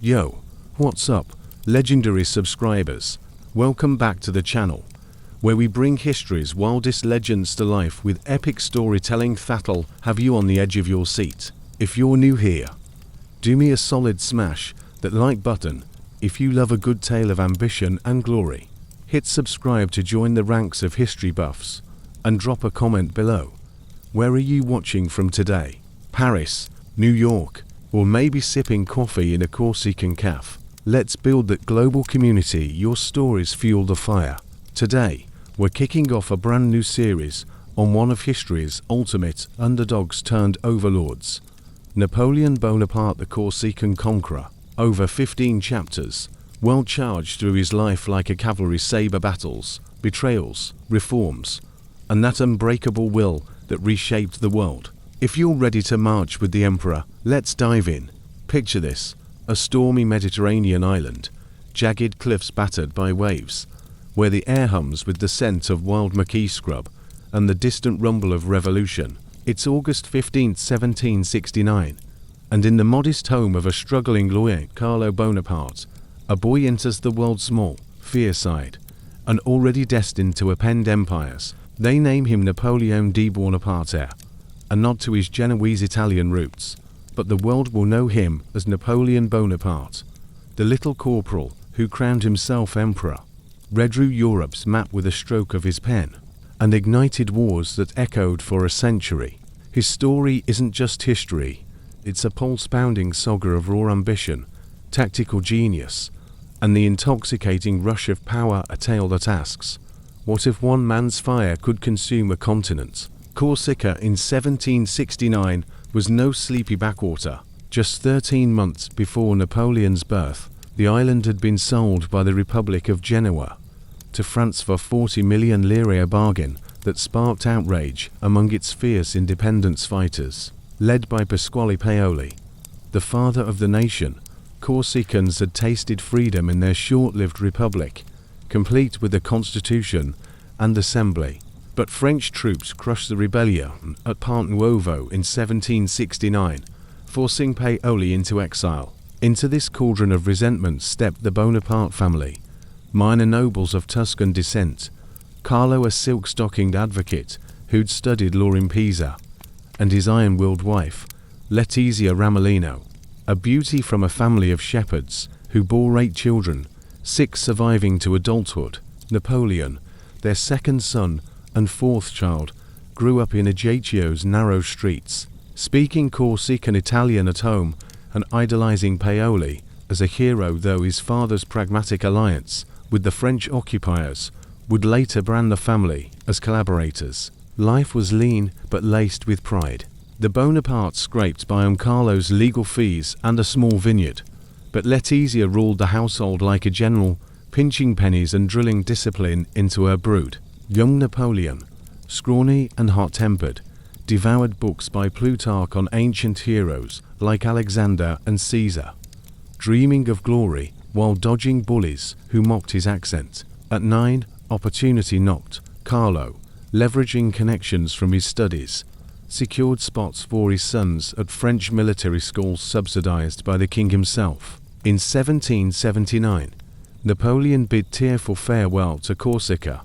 Yo, what's up, legendary subscribers? Welcome back to the channel, where we bring history's wildest legends to life with epic storytelling that'll have you on the edge of your seat. If you're new here, do me a solid, smash that like button. If you love a good tale of ambition and glory, hit subscribe to join the ranks of history buffs, and drop a comment below. Where are you watching from today? Paris, New York, or maybe sipping coffee in a Corsican cafe? Let's build that global community. Your stories fuel the fire. Today, we're kicking off a brand new series on one of history's ultimate underdogs turned overlords, Napoleon Bonaparte, the Corsican conqueror. Over 15 chapters, well charged through his life like a cavalry saber, battles, betrayals, reforms, and that unbreakable will that reshaped the world. If you're ready to march with the emperor, let's dive in. Picture this: a stormy Mediterranean island, jagged cliffs battered by waves, where the air hums with the scent of wild maquis scrub and the distant rumble of revolution. It's August 15, 1769, and in the modest home of a struggling lawyer, Carlo Bonaparte, a boy enters the world's small, fierce-eyed, and already destined to upend empires. They name him Napoleon Bonaparte, a nod to his Genoese-Italian roots, but the world will know him as Napoleon Bonaparte, the little corporal who crowned himself emperor, redrew Europe's map with a stroke of his pen, and ignited wars that echoed for a century. His story isn't just history, it's a pulse-pounding saga of raw ambition, tactical genius, and the intoxicating rush of power, a tale that asks, what if one man's fire could consume a continent? Corsica in 1769 was no sleepy backwater. Just 13 months before Napoleon's birth, the island had been sold by the Republic of Genoa to France for 40 million lire, a bargain that sparked outrage among its fierce independence fighters. Led by Pasquale Paoli, the father of the nation, Corsicans had tasted freedom in their short-lived republic, complete with a constitution and assembly. But French troops crushed the rebellion at Ponte Nuovo in 1769, forcing Paoli into exile. Into this cauldron of resentment stepped the Bonaparte family, minor nobles of Tuscan descent, Carlo, a silk-stockinged advocate who'd studied law in Pisa, and his iron-willed wife, Letizia Ramolino, a beauty from a family of shepherds who bore 8 children, 6 surviving to adulthood. Napoleon, their second son and 4th child, grew up in Ajacio's narrow streets, speaking Corsican Italian at home and idolizing Paoli as a hero, though his father's pragmatic alliance with the French occupiers would later brand the family as collaborators. Life was lean but laced with pride. The Bonapartes scraped by on Carlo's legal fees and a small vineyard, but Letizia ruled the household like a general, pinching pennies and drilling discipline into her brood. Young Napoleon, scrawny and hot-tempered, devoured books by Plutarch on ancient heroes like Alexander and Caesar, dreaming of glory while dodging bullies who mocked his accent. At 9, opportunity knocked. Carlo, leveraging connections from his studies, secured spots for his sons at French military schools subsidized by the king himself. In 1779, Napoleon bid tearful farewell to Corsica,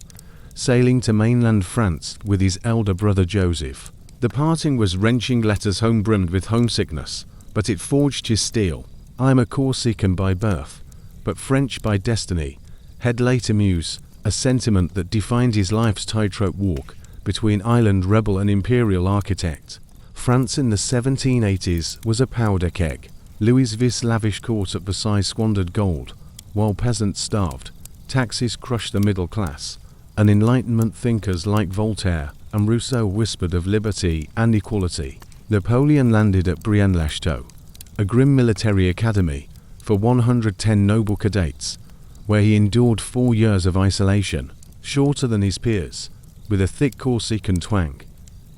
sailing to mainland France with his elder brother Joseph. The parting was wrenching, letters home brimmed with homesickness, but it forged his steel. "I'm a Corsican by birth, but French by destiny," had later muse, a sentiment that defined his life's tightrope walk between island rebel and imperial architect. France in the 1780s was a powder keg. Louis V's lavish court at Versailles squandered gold, while peasants starved. Taxes crushed the middle class, and Enlightenment thinkers like Voltaire and Rousseau whispered of liberty and equality. Napoleon landed at Brienne-l'Chateau, a grim military academy for 110 noble cadets, where he endured 4 years of isolation. Shorter than his peers, with a thick Corsican twang,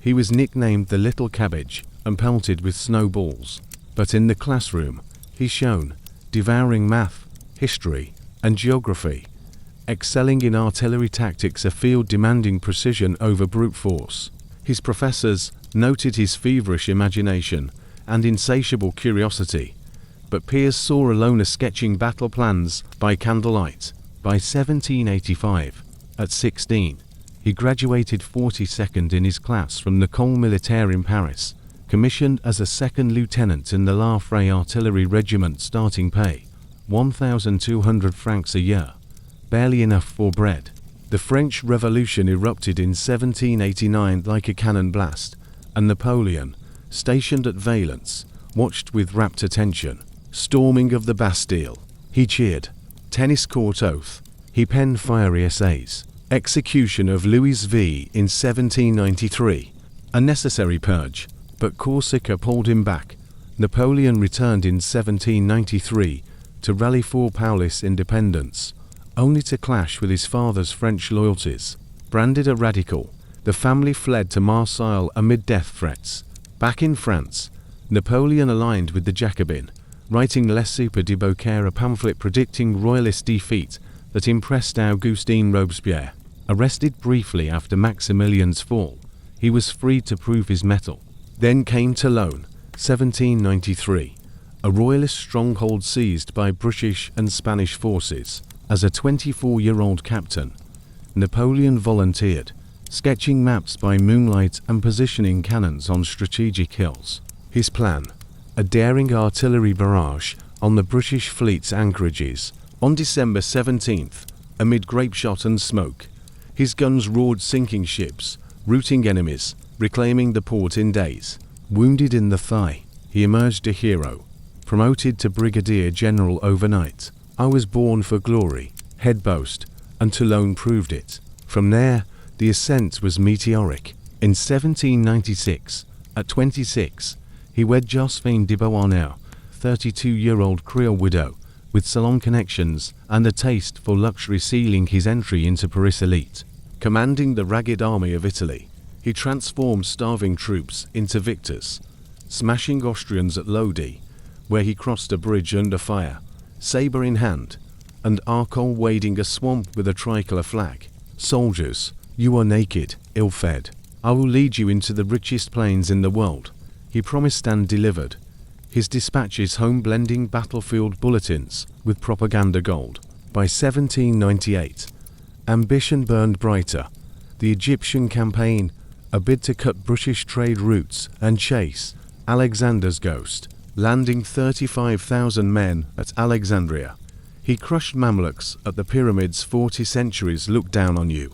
he was nicknamed the Little Cabbage and pelted with snowballs. But in the classroom, he shone, devouring math, history, and geography, excelling in artillery tactics, a field demanding precision over brute force. His professors noted his feverish imagination and insatiable curiosity, but Piers saw Alona sketching battle plans by candlelight. By 1785, at 16, he graduated 42nd in his class from l'École Militaire in Paris, commissioned as a second lieutenant in the La Fraye artillery regiment, starting pay 1,200 francs a year, barely enough for bread. The French Revolution erupted in 1789 like a cannon blast, and Napoleon, stationed at Valence, watched with rapt attention. Storming of the Bastille. He cheered. Tennis court oath. He penned fiery essays. Execution of Louis V in 1793. A necessary purge, but Corsica pulled him back. Napoleon returned in 1793 to rally for Paulis independence, only to clash with his father's French loyalties. Branded a radical, the family fled to Marseille amid death threats. Back in France, Napoleon aligned with the Jacobin, writing Les Soupers de Beaucaire, a pamphlet predicting royalist defeat that impressed Augustin Robespierre. Arrested briefly after Maximilian's fall, he was freed to prove his mettle. Then came Toulon, 1793, a royalist stronghold seized by British and Spanish forces. As a 24-year-old captain, Napoleon volunteered, sketching maps by moonlight and positioning cannons on strategic hills. His plan: a daring artillery barrage on the British fleet's anchorages. On December 17th, amid grapeshot and smoke, his guns roared sinking ships, routing enemies, reclaiming the port in days. Wounded in the thigh, he emerged a hero, promoted to brigadier general overnight. "I was born for glory," head boast, and Toulon proved it. From there, the ascent was meteoric. In 1796, at 26, he wed Josephine de Beauharnais, 32-year-old Creole widow, with salon connections and a taste for luxury, sealing his entry into Paris elite. Commanding the ragged army of Italy, he transformed starving troops into victors, smashing Austrians at Lodi, where he crossed a bridge under fire, saber in hand, and Arcole wading a swamp with a tricolour flag. "Soldiers, you are naked, ill-fed. I will lead you into the richest plains in the world," he promised and delivered, his dispatches home-blending battlefield bulletins with propaganda gold. By 1798, ambition burned brighter. The Egyptian campaign, a bid to cut British trade routes and chase Alexander's ghost, landing 35,000 men at Alexandria. He crushed Mamluks at the pyramids. 40 centuries looked down on you.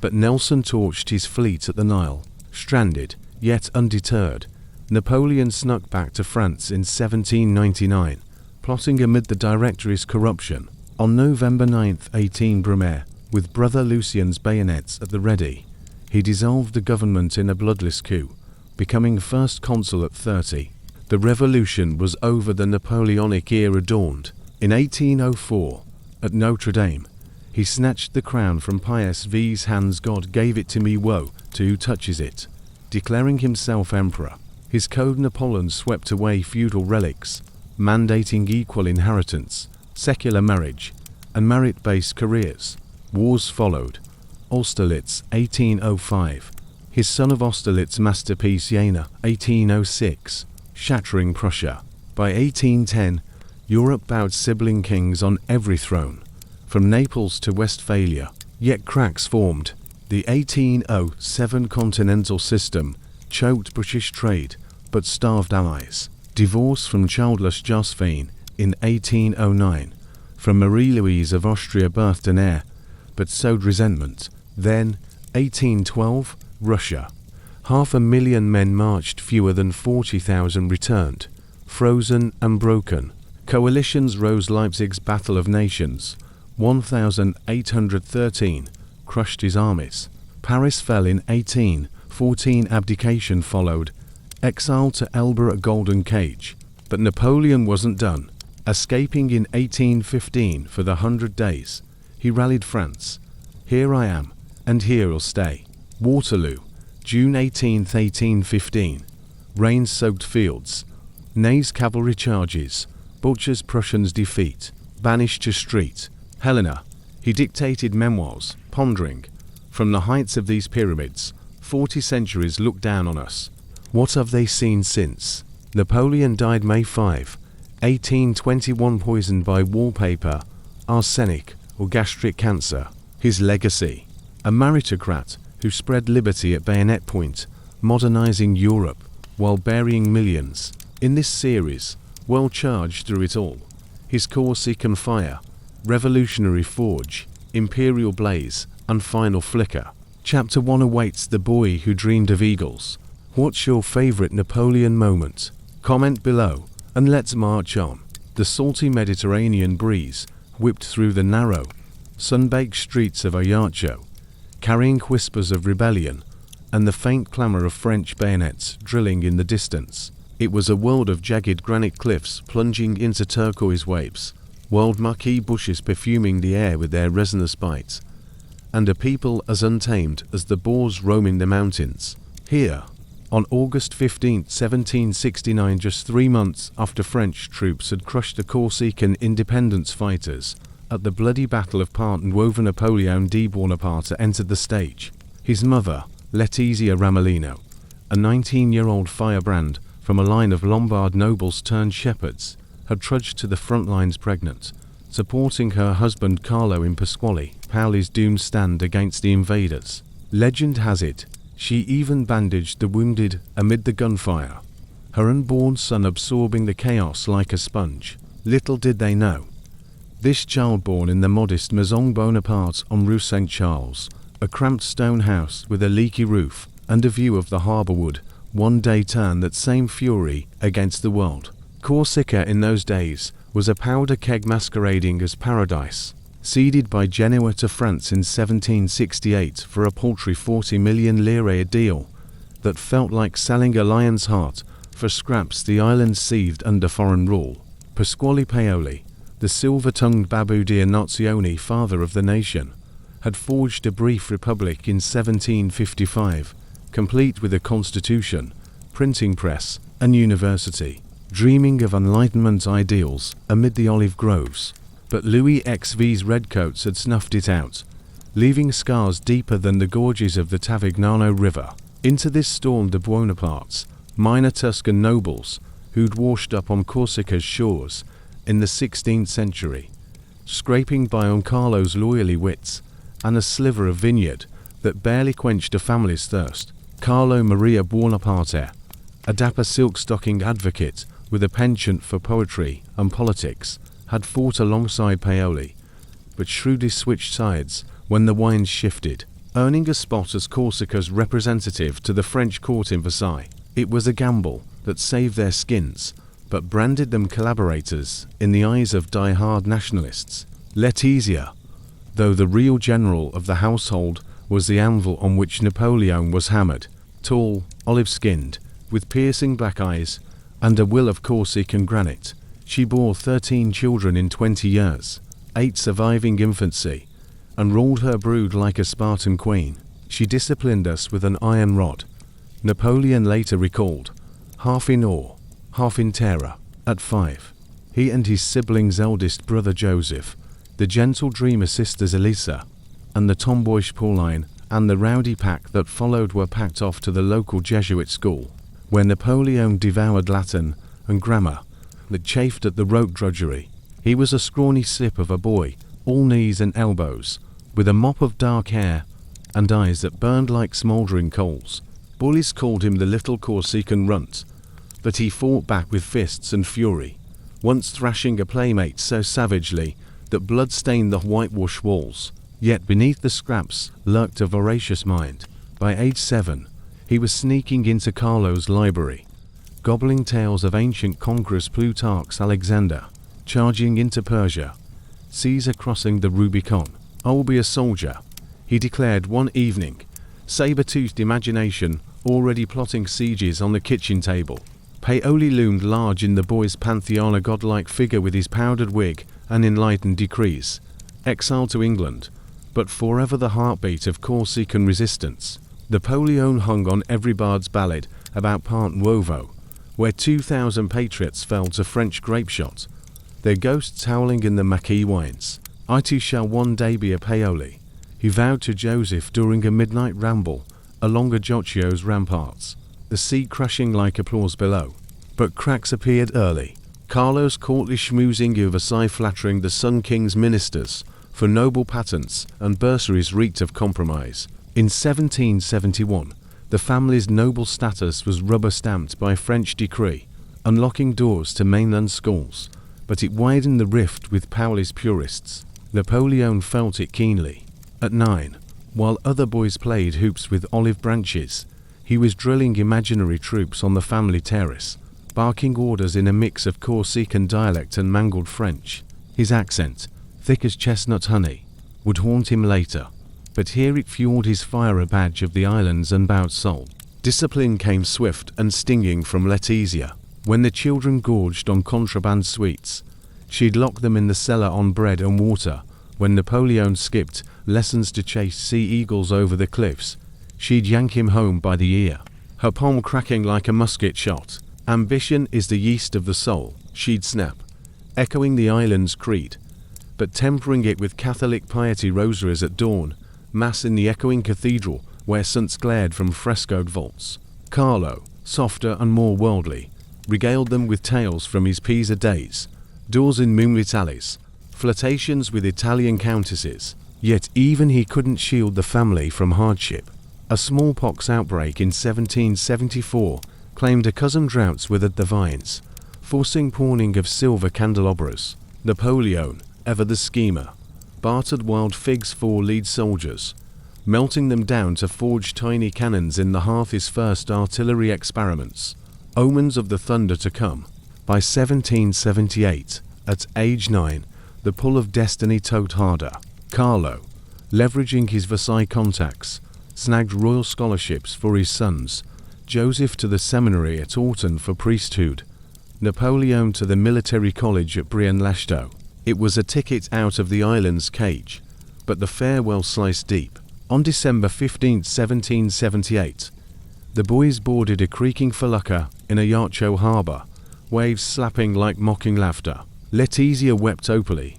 But Nelson torched his fleet at the Nile. Stranded, yet undeterred, Napoleon snuck back to France in 1799, plotting amid the Directory's corruption. On November 9, 18 Brumaire, with brother Lucien's bayonets at the ready, he dissolved the government in a bloodless coup, becoming first consul at 30. The revolution was over. The Napoleonic era dawned. In 1804, at Notre Dame, he snatched the crown from Pius V's hands. "God gave it to me, woe to who touches it." Declaring himself emperor, his code Napoleon swept away feudal relics, mandating equal inheritance, secular marriage, and merit-based careers. Wars followed. Austerlitz, 1805. His son of Austerlitz masterpiece Jena, 1806. Shattering Prussia. By 1810, Europe bowed sibling kings on every throne, from Naples to Westphalia. Yet cracks formed. The 1807 continental system choked British trade, but starved allies. Divorce from childless Josephine in 1809. From Marie-Louise of Austria birthed an heir, but sowed resentment. Then, 1812, Russia. 500,000 men marched, fewer than 40,000 returned, frozen and broken. Coalitions rose. Leipzig's Battle of Nations, 1813, crushed his armies. Paris fell in 1814. Abdication followed, exile to Elba, a golden cage. But Napoleon wasn't done. Escaping in 1815 for the 100 Days, he rallied France. "Here I am, and here I'll stay." Waterloo, June 18, 1815. Rain-soaked fields, Ney's cavalry charges, Butcher's Prussians defeat, banished to street. Helena, he dictated memoirs, pondering, "From the heights of these pyramids, 40 centuries look down on us. What have they seen since?" Napoleon died May 5, 1821 poisoned by wallpaper, arsenic, or gastric cancer. His legacy: a meritocrat who spread liberty at bayonet point, modernizing Europe while burying millions. In this series, well charged through it all: his Corsican fire, revolutionary forge, imperial blaze, and final flicker. Chapter 1 awaits the boy who dreamed of eagles. What's your favorite Napoleon moment? Comment below, and let's march on. The salty Mediterranean breeze whipped through the narrow, sun-baked streets of Ajaccio, carrying whispers of rebellion and the faint clamor of French bayonets drilling in the distance. It was a world of jagged granite cliffs plunging into turquoise waves, wild murky bushes perfuming the air with their resinous bites, and a people as untamed as the boars roaming the mountains. Here, on August 15, 1769, just 3 months after French troops had crushed the Corsican independence fighters at the bloody Battle of Pontenuovo, Napoleon Bonaparte entered the stage. His mother, Letizia Ramolino, a 19-year-old firebrand from a line of Lombard nobles turned shepherds, had trudged to the front lines pregnant, supporting her husband Carlo in Pasquale Paoli's doomed stand against the invaders. Legend has it, she even bandaged the wounded amid the gunfire, her unborn son absorbing the chaos like a sponge. Little did they know, this child born in the modest Maison Bonaparte on Rue St. Charles, a cramped stone house with a leaky roof and a view of the harbour, would one day turn that same fury against the world. Corsica in those days was a powder keg masquerading as paradise, ceded by Genoa to France in 1768 for a paltry 40 million lire a deal that felt like selling a lion's heart for scraps. The island seethed under foreign rule. Pasquale Paoli, the silver-tongued Babbo di Nazione, father of the nation, had forged a brief republic in 1755, complete with a constitution, printing press, and university, dreaming of Enlightenment ideals amid the olive groves. But Louis XV's redcoats had snuffed it out, leaving scars deeper than the gorges of the Tavignano River. Into this stormed the Buonapartes, minor Tuscan nobles who'd washed up on Corsica's shores in the 16th century, scraping by on Carlo's loyally wits and a sliver of vineyard that barely quenched a family's thirst. Carlo Maria Buonaparte, a dapper silk-stocking advocate with a penchant for poetry and politics, had fought alongside Paoli, but shrewdly switched sides when the winds shifted, earning a spot as Corsica's representative to the French court in Versailles. It was a gamble that saved their skins, but branded them collaborators in the eyes of die-hard nationalists. Letizia, though the real general of the household, was the anvil on which Napoleon was hammered. Tall, olive-skinned, with piercing black eyes, and a will of Corsican granite, she bore 13 children in 20 years, 8 surviving infancy, and ruled her brood like a Spartan queen. She disciplined us with an iron rod, Napoleon later recalled, half in awe, half in terror. At 5, he and his siblings' eldest brother Joseph, the gentle dreamer sisters Elisa, and the tomboyish Pauline, and the rowdy pack that followed were packed off to the local Jesuit school, where Napoleon devoured Latin and grammar that chafed at the rote drudgery. He was a scrawny slip of a boy, all knees and elbows, with a mop of dark hair and eyes that burned like smouldering coals. Bullies called him the little Corsican runt, but he fought back with fists and fury, once thrashing a playmate so savagely that blood stained the whitewashed walls. Yet beneath the scraps lurked a voracious mind. By age 7, he was sneaking into Carlo's library, gobbling tales of ancient conquerors, Plutarch's Alexander, charging into Persia, Caesar crossing the Rubicon. "I'll be a soldier," he declared one evening, saber-toothed imagination already plotting sieges on the kitchen table. Paoli loomed large in the boy's pantheon, a godlike figure with his powdered wig and enlightened decrees, exiled to England, but forever the heartbeat of Corsican resistance. Napoleon hung on every bard's ballad about Pontenuovo, where 2,000 patriots fell to French grapeshot, their ghosts howling in the maquis wines. "I too shall one day be a Paoli," he vowed to Joseph during a midnight ramble along Ajaccio's ramparts, the sea crushing like applause below. But cracks appeared early. Carlo's courtly schmoozing of Versailles flattering the Sun King's ministers for noble patents and bursaries reeked of compromise. In 1771, the family's noble status was rubber-stamped by French decree, unlocking doors to mainland schools, but it widened the rift with Paulist purists. Napoleon felt it keenly. At 9, while other boys played hoops with olive branches, he was drilling imaginary troops on the family terrace, barking orders in a mix of Corsican dialect and mangled French. His accent, thick as chestnut honey, would haunt him later, but here it fueled his fire, a badge of the island's unbowed soul. Discipline came swift and stinging from Letizia. When the children gorged on contraband sweets, she'd lock them in the cellar on bread and water. When Napoleon skipped lessons to chase sea eagles over the cliffs, she'd yank him home by the ear, her palm cracking like a musket shot. Ambition is the yeast of the soul, she'd snap, echoing the island's creed, but tempering it with Catholic piety, rosaries at dawn, mass in the echoing cathedral where saints glared from frescoed vaults. Carlo, softer and more worldly, regaled them with tales from his Pisa days, doors in moonlit alleys, flirtations with Italian countesses. Yet even he couldn't shield the family from hardship. A smallpox outbreak in 1774 claimed a cousin, droughts withered the vines, forcing pawning of silver candelabras. Napoleon, ever the schemer, bartered wild figs for lead soldiers, melting them down to forge tiny cannons in the hearth, his first artillery experiments, omens of the thunder to come. By 1778, at age 9, the pull of destiny toed harder. Carlo, leveraging his Versailles contacts, snagged royal scholarships for his sons, Joseph to the seminary at Autun for priesthood, Napoleon to the military college at Brienne-l'Chateau. It was a ticket out of the island's cage, but the farewell sliced deep. On December 15, 1778, the boys boarded a creaking felucca in Ajaccio harbour, waves slapping like mocking laughter. Letizia wept openly.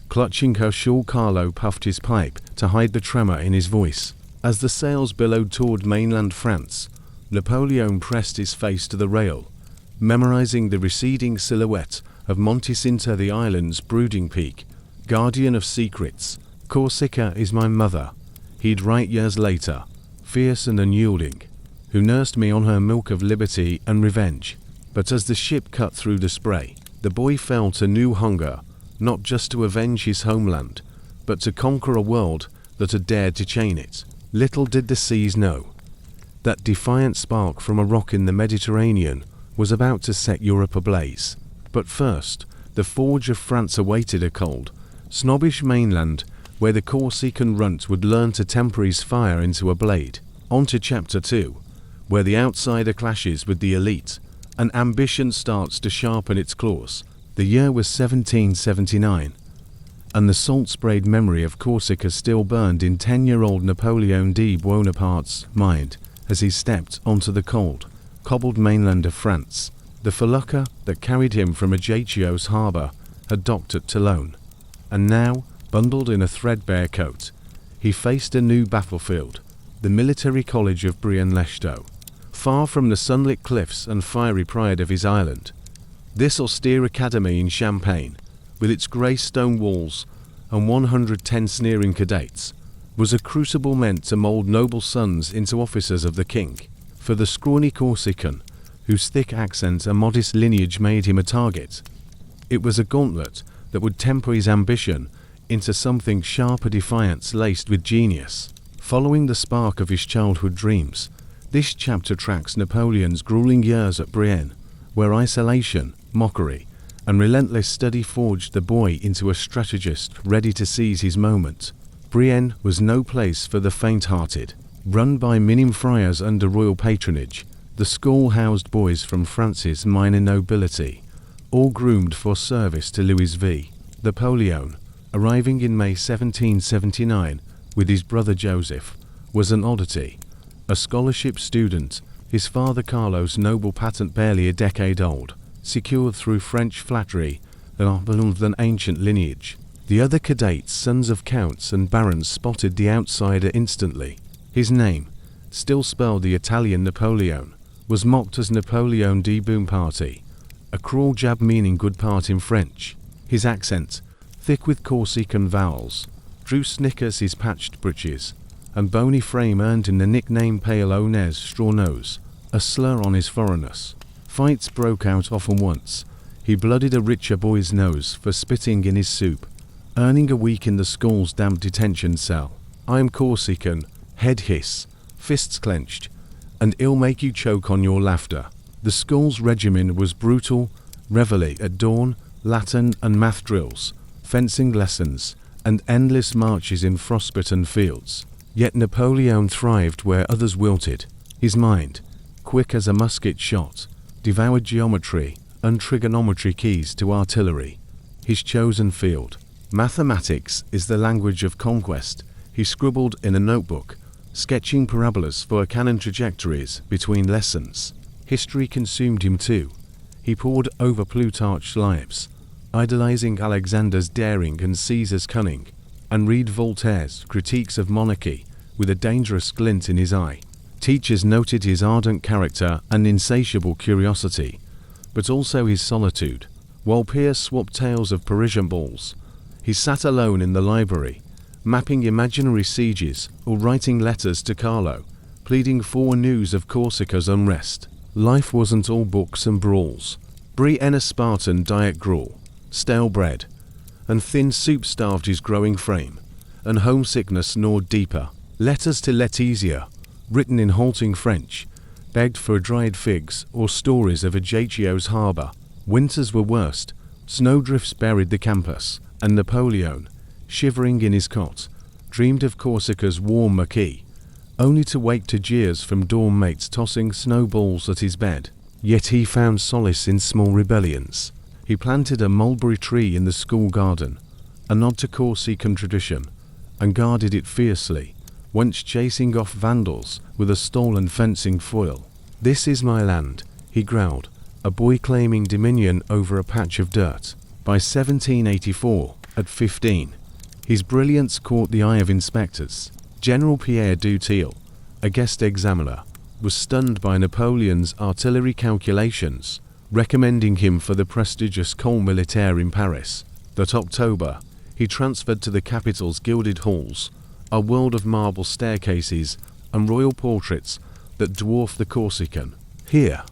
Clutching her shawl, Carlo puffed his pipe to hide the tremor in his voice. As the sails billowed toward mainland France, Napoleon pressed his face to the rail, memorizing the receding silhouette of Monte Cinta, the island's brooding peak, guardian of secrets. Corsica is my mother, he'd write years later, fierce and unyielding, who nursed me on her milk of liberty and revenge. But as the ship cut through the spray, the boy felt a new hunger, not just to avenge his homeland, but to conquer a world that had dared to chain it. Little did the seas know that defiant spark from a rock in the Mediterranean was about to set Europe ablaze. But first, the forge of France awaited a cold, snobbish mainland where the Corsican runt would learn to temper his fire into a blade. On to Chapter 2, where the outsider clashes with the elite, and ambition starts to sharpen its claws. The year was 1779, and the salt-sprayed memory of Corsica still burned in 10-year-old Napoleon Bonaparte's mind as he stepped onto the cold, cobbled mainland of France. The felucca that carried him from Ajaccio's harbour had docked at Toulon, and now, bundled in a threadbare coat, he faced a new battlefield, the military college of Brienne-l'Chateau. Far from the sunlit cliffs and fiery pride of his island, this austere academy in Champagne, with its grey stone walls and 110 sneering cadets, was a crucible meant to mould noble sons into officers of the king. For the scrawny Corsican, whose thick accent and modest lineage made him a target, it was a gauntlet that would temper his ambition into something sharper defiance laced with genius. Following the spark of his childhood dreams, this chapter tracks Napoleon's grueling years at Brienne, where isolation, mockery, and relentless study forged the boy into a strategist ready to seize his moment. Brienne was no place for the faint-hearted. Run by minim friars under royal patronage, the school housed boys from France's minor nobility, all groomed for service to Louis V. Napoleon, arriving in May 1779 with his brother Joseph, was an oddity. A scholarship student, his father Carlo's noble patent barely a decade old, secured through French flattery and an ancient lineage. The other cadets, sons of counts and barons, spotted the outsider instantly. His name, still spelled the Italian Napoleon, was mocked as Napoleon Bonaparte, a crawl jab meaning good part in French. His accent, thick with Corsican vowels, drew snickers his patched breeches, and bony frame earned him the nickname Pale Onez Straw Nose, a slur on his foreignness. Fights broke out often once. He blooded a richer boy's nose for spitting in his soup, earning a week in the school's damp detention cell. I am Corsican, head hiss, fists clenched, and it'll make you choke on your laughter. The school's regimen was brutal: reveille at dawn, Latin and math drills, fencing lessons, and endless marches in frostbitten fields. Yet Napoleon thrived where others wilted. His mind, quick as a musket shot, devoured geometry and trigonometry keys to artillery. His chosen field, mathematics, is the language of conquest. He scribbled in a notebook, sketching parabolas for cannon trajectories between lessons. History consumed him too. He pored over Plutarch's lives, idolizing Alexander's daring and Caesar's cunning, and read Voltaire's critiques of monarchy with a dangerous glint in his eye. Teachers noted his ardent character and insatiable curiosity, but also his solitude. While peers swapped tales of Parisian balls, he sat alone in the library, mapping imaginary sieges or writing letters to Carlo, pleading for news of Corsica's unrest. Life wasn't all books and brawls. Brie and a Spartan diet gruel, stale bread, and thin soup starved his growing frame, and homesickness gnawed deeper. Letters to Letizia, written in halting French, begged for dried figs or stories of Ajacio's harbour. Winters were worst, snowdrifts buried the campus, and Napoleon, shivering in his cot, dreamed of Corsica's warm maquis, only to wake to jeers from dorm mates tossing snowballs at his bed. Yet he found solace in small rebellions. He planted a mulberry tree in the school garden, a nod to Corsican tradition, and guarded it fiercely, once chasing off vandals with a stolen fencing foil. "This is my land," he growled, a boy claiming dominion over a patch of dirt. By 1784, at 15, his brilliance caught the eye of inspectors. General Pierre Dutil, a guest examiner, was stunned by Napoleon's artillery calculations, recommending him for the prestigious École Militaire in Paris. That October, he transferred to the capital's gilded halls, a world of marble staircases and royal portraits that dwarf the Corsican. Here,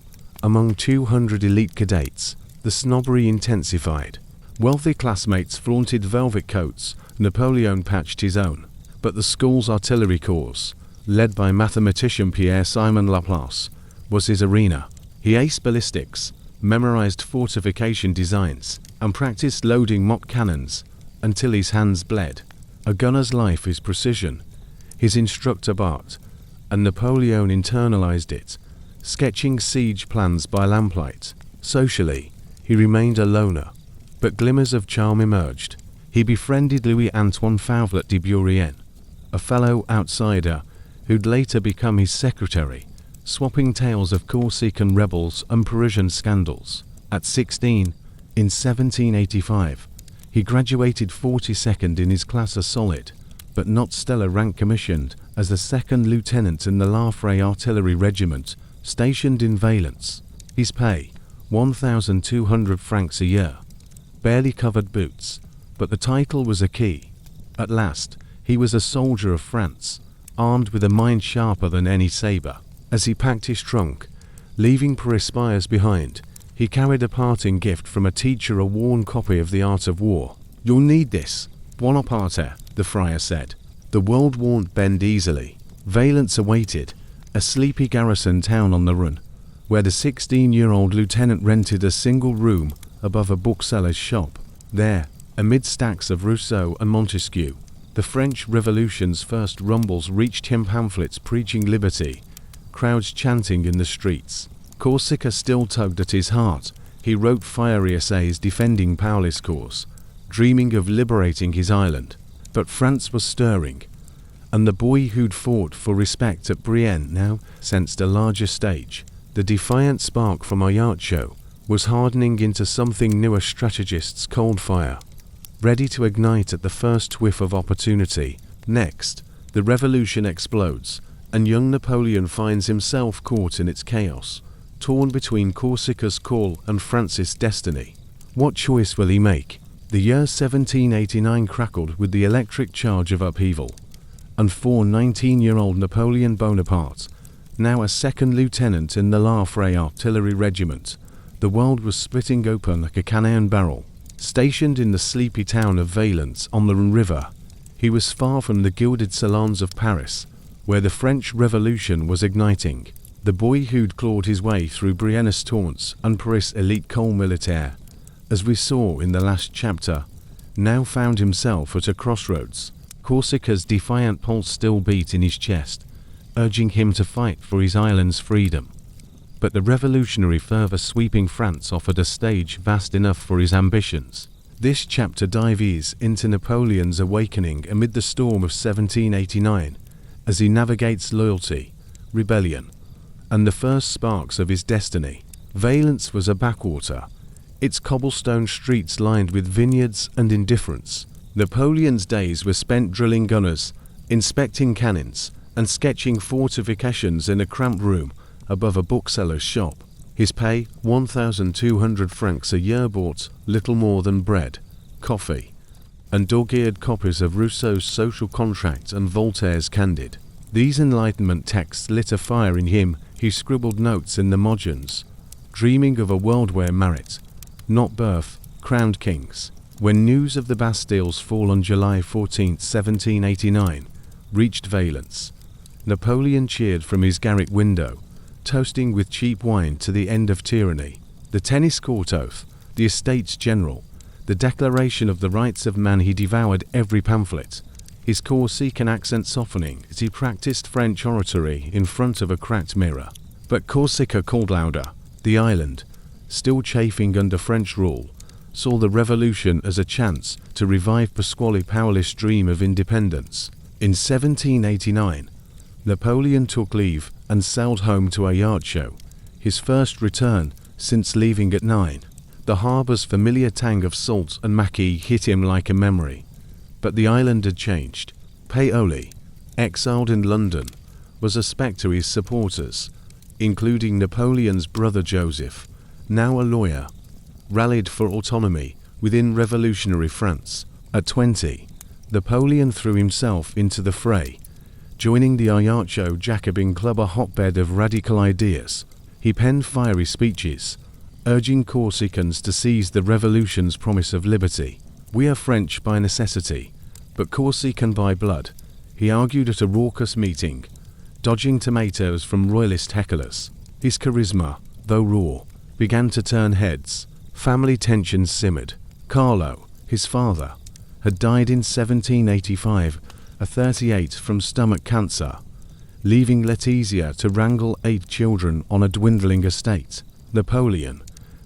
among 200 elite cadets, the snobbery intensified. Wealthy classmates flaunted velvet coats. Napoleon patched his own. But the school's artillery corps, led by mathematician Pierre-Simon Laplace, was his arena. He aced ballistics, memorized fortification designs, and practiced loading mock cannons until his hands bled. A gunner's life is precision, his instructor barked, and Napoleon internalized it, sketching siege plans by lamplight. Socially, he remained a loner, but glimmers of charm emerged. He befriended Louis-Antoine Fauvelet de Bourrienne, a fellow outsider who'd later become his secretary, swapping tales of Corsican rebels and Parisian scandals. At 16, in 1785, he graduated 42nd in his class, a solid, but not stellar rank, commissioned as the second lieutenant in the Lafray Artillery Regiment, stationed in Valence. His pay, 1,200 francs a year, barely covered boots, but the title was a key. At last, he was a soldier of France, armed with a mind sharper than any saber. As he packed his trunk, leaving Paris spires behind, he carried a parting gift from a teacher, a worn copy of The Art of War. "You'll need this, Bonaparte," the friar said. The world won't bend easily. Valence awaited, a sleepy garrison town on the run, where the 16-year-old lieutenant rented a single room above a bookseller's shop. There, amid stacks of Rousseau and Montesquieu, the French Revolution's first rumbles reached him, pamphlets preaching liberty, crowds chanting in the streets. Corsica still tugged at his heart. He wrote fiery essays defending Paulis' cause, dreaming of liberating his island. But France was stirring, and the boy who'd fought for respect at Brienne now sensed a larger stage. The defiant spark from Ajaccio was hardening into something new, a strategist's cold fire, ready to ignite at the first whiff of opportunity. Next, the revolution explodes, and young Napoleon finds himself caught in its chaos, torn between Corsica's call and France's destiny. What choice will he make? The year 1789 crackled with the electric charge of upheaval, and for 19-year-old Napoleon Bonaparte, now a second lieutenant in the La Fraye artillery regiment, the world was splitting open like a cannon barrel. Stationed in the sleepy town of Valence on the Rhône River, he was far from the gilded salons of Paris, where the French Revolution was igniting. The boy who'd clawed his way through Brienne's taunts and Paris' elite école militaire, as we saw in the last chapter, now found himself at a crossroads. Corsica's defiant pulse still beat in his chest, urging him to fight for his island's freedom. But the revolutionary fervor sweeping France offered a stage vast enough for his ambitions. This chapter dives into Napoleon's awakening amid the storm of 1789, as he navigates loyalty, rebellion, and the first sparks of his destiny. Valence was a backwater, its cobblestone streets lined with vineyards and indifference. Napoleon's days were spent drilling gunners, inspecting cannons, and sketching fortifications in a cramped room above a bookseller's shop. His pay, 1,200 francs a year, bought little more than bread, coffee, and dog-eared copies of Rousseau's Social Contract and Voltaire's Candide. These Enlightenment texts lit a fire in him. He scribbled notes in the margins, dreaming of a world where merit, not birth, crowned kings. When news of the Bastille's fall on July 14, 1789, reached Valence, Napoleon cheered from his garret window, toasting with cheap wine to the end of tyranny. The tennis court oath, the Estates General, the Declaration of the Rights of Man. He devoured every pamphlet, his Corsican accent softening as he practiced French oratory in front of a cracked mirror. But Corsica called louder. The island, still chafing under French rule, saw the revolution as a chance to revive Pasquale's powerless dream of independence. In 1789, Napoleon took leave and sailed home to Ajaccio, his first return since leaving at 9. The harbour's familiar tang of salt and maquis hit him like a memory. But the island had changed. Paoli, exiled in London, was a spectre to his supporters, including Napoleon's brother Joseph, now a lawyer, rallied for autonomy within revolutionary France. At 20, Napoleon threw himself into the fray, joining the Ajaccio Jacobin Club, a hotbed of radical ideas. He penned fiery speeches, urging Corsicans to seize the revolution's promise of liberty. "We are French by necessity, but Corsican by blood," he argued at a raucous meeting, dodging tomatoes from royalist hecklers. His charisma, though raw, began to turn heads. Family tensions simmered. Carlo, his father, had died in 1785, at 38 from stomach cancer, leaving Letizia to wrangle 8 children on a dwindling estate. Napoleon,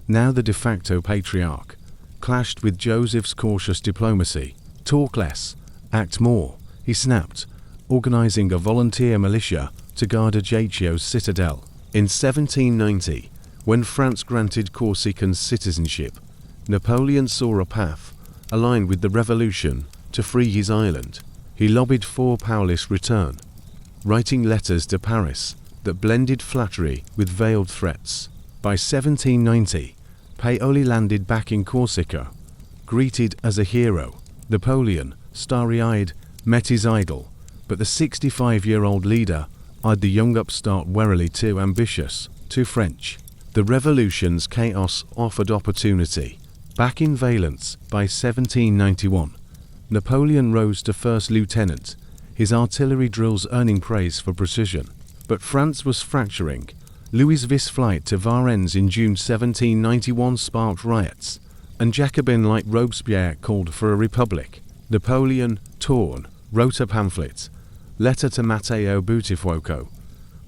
now the de facto patriarch, clashed with Joseph's cautious diplomacy. "Talk less, act more," he snapped, organizing a volunteer militia to guard Ajaccio's citadel. In 1790, when France granted Corsicans citizenship, Napoleon saw a path, aligned with the revolution, to free his island. He lobbied for Paoli's return, writing letters to Paris that blended flattery with veiled threats. By 1790, Paoli landed back in Corsica, greeted as a hero. Napoleon, starry-eyed, met his idol, but the 65-year-old leader eyed the young upstart warily. Too ambitious, too French. The revolution's chaos offered opportunity. Back in Valence by 1791, Napoleon rose to first lieutenant, his artillery drills earning praise for precision. But France was fracturing. Louis' flight to Varennes in June 1791 sparked riots, and Jacobin-like Robespierre called for a republic. Napoleon, torn, wrote a pamphlet, Letter to Matteo Buonfuoco,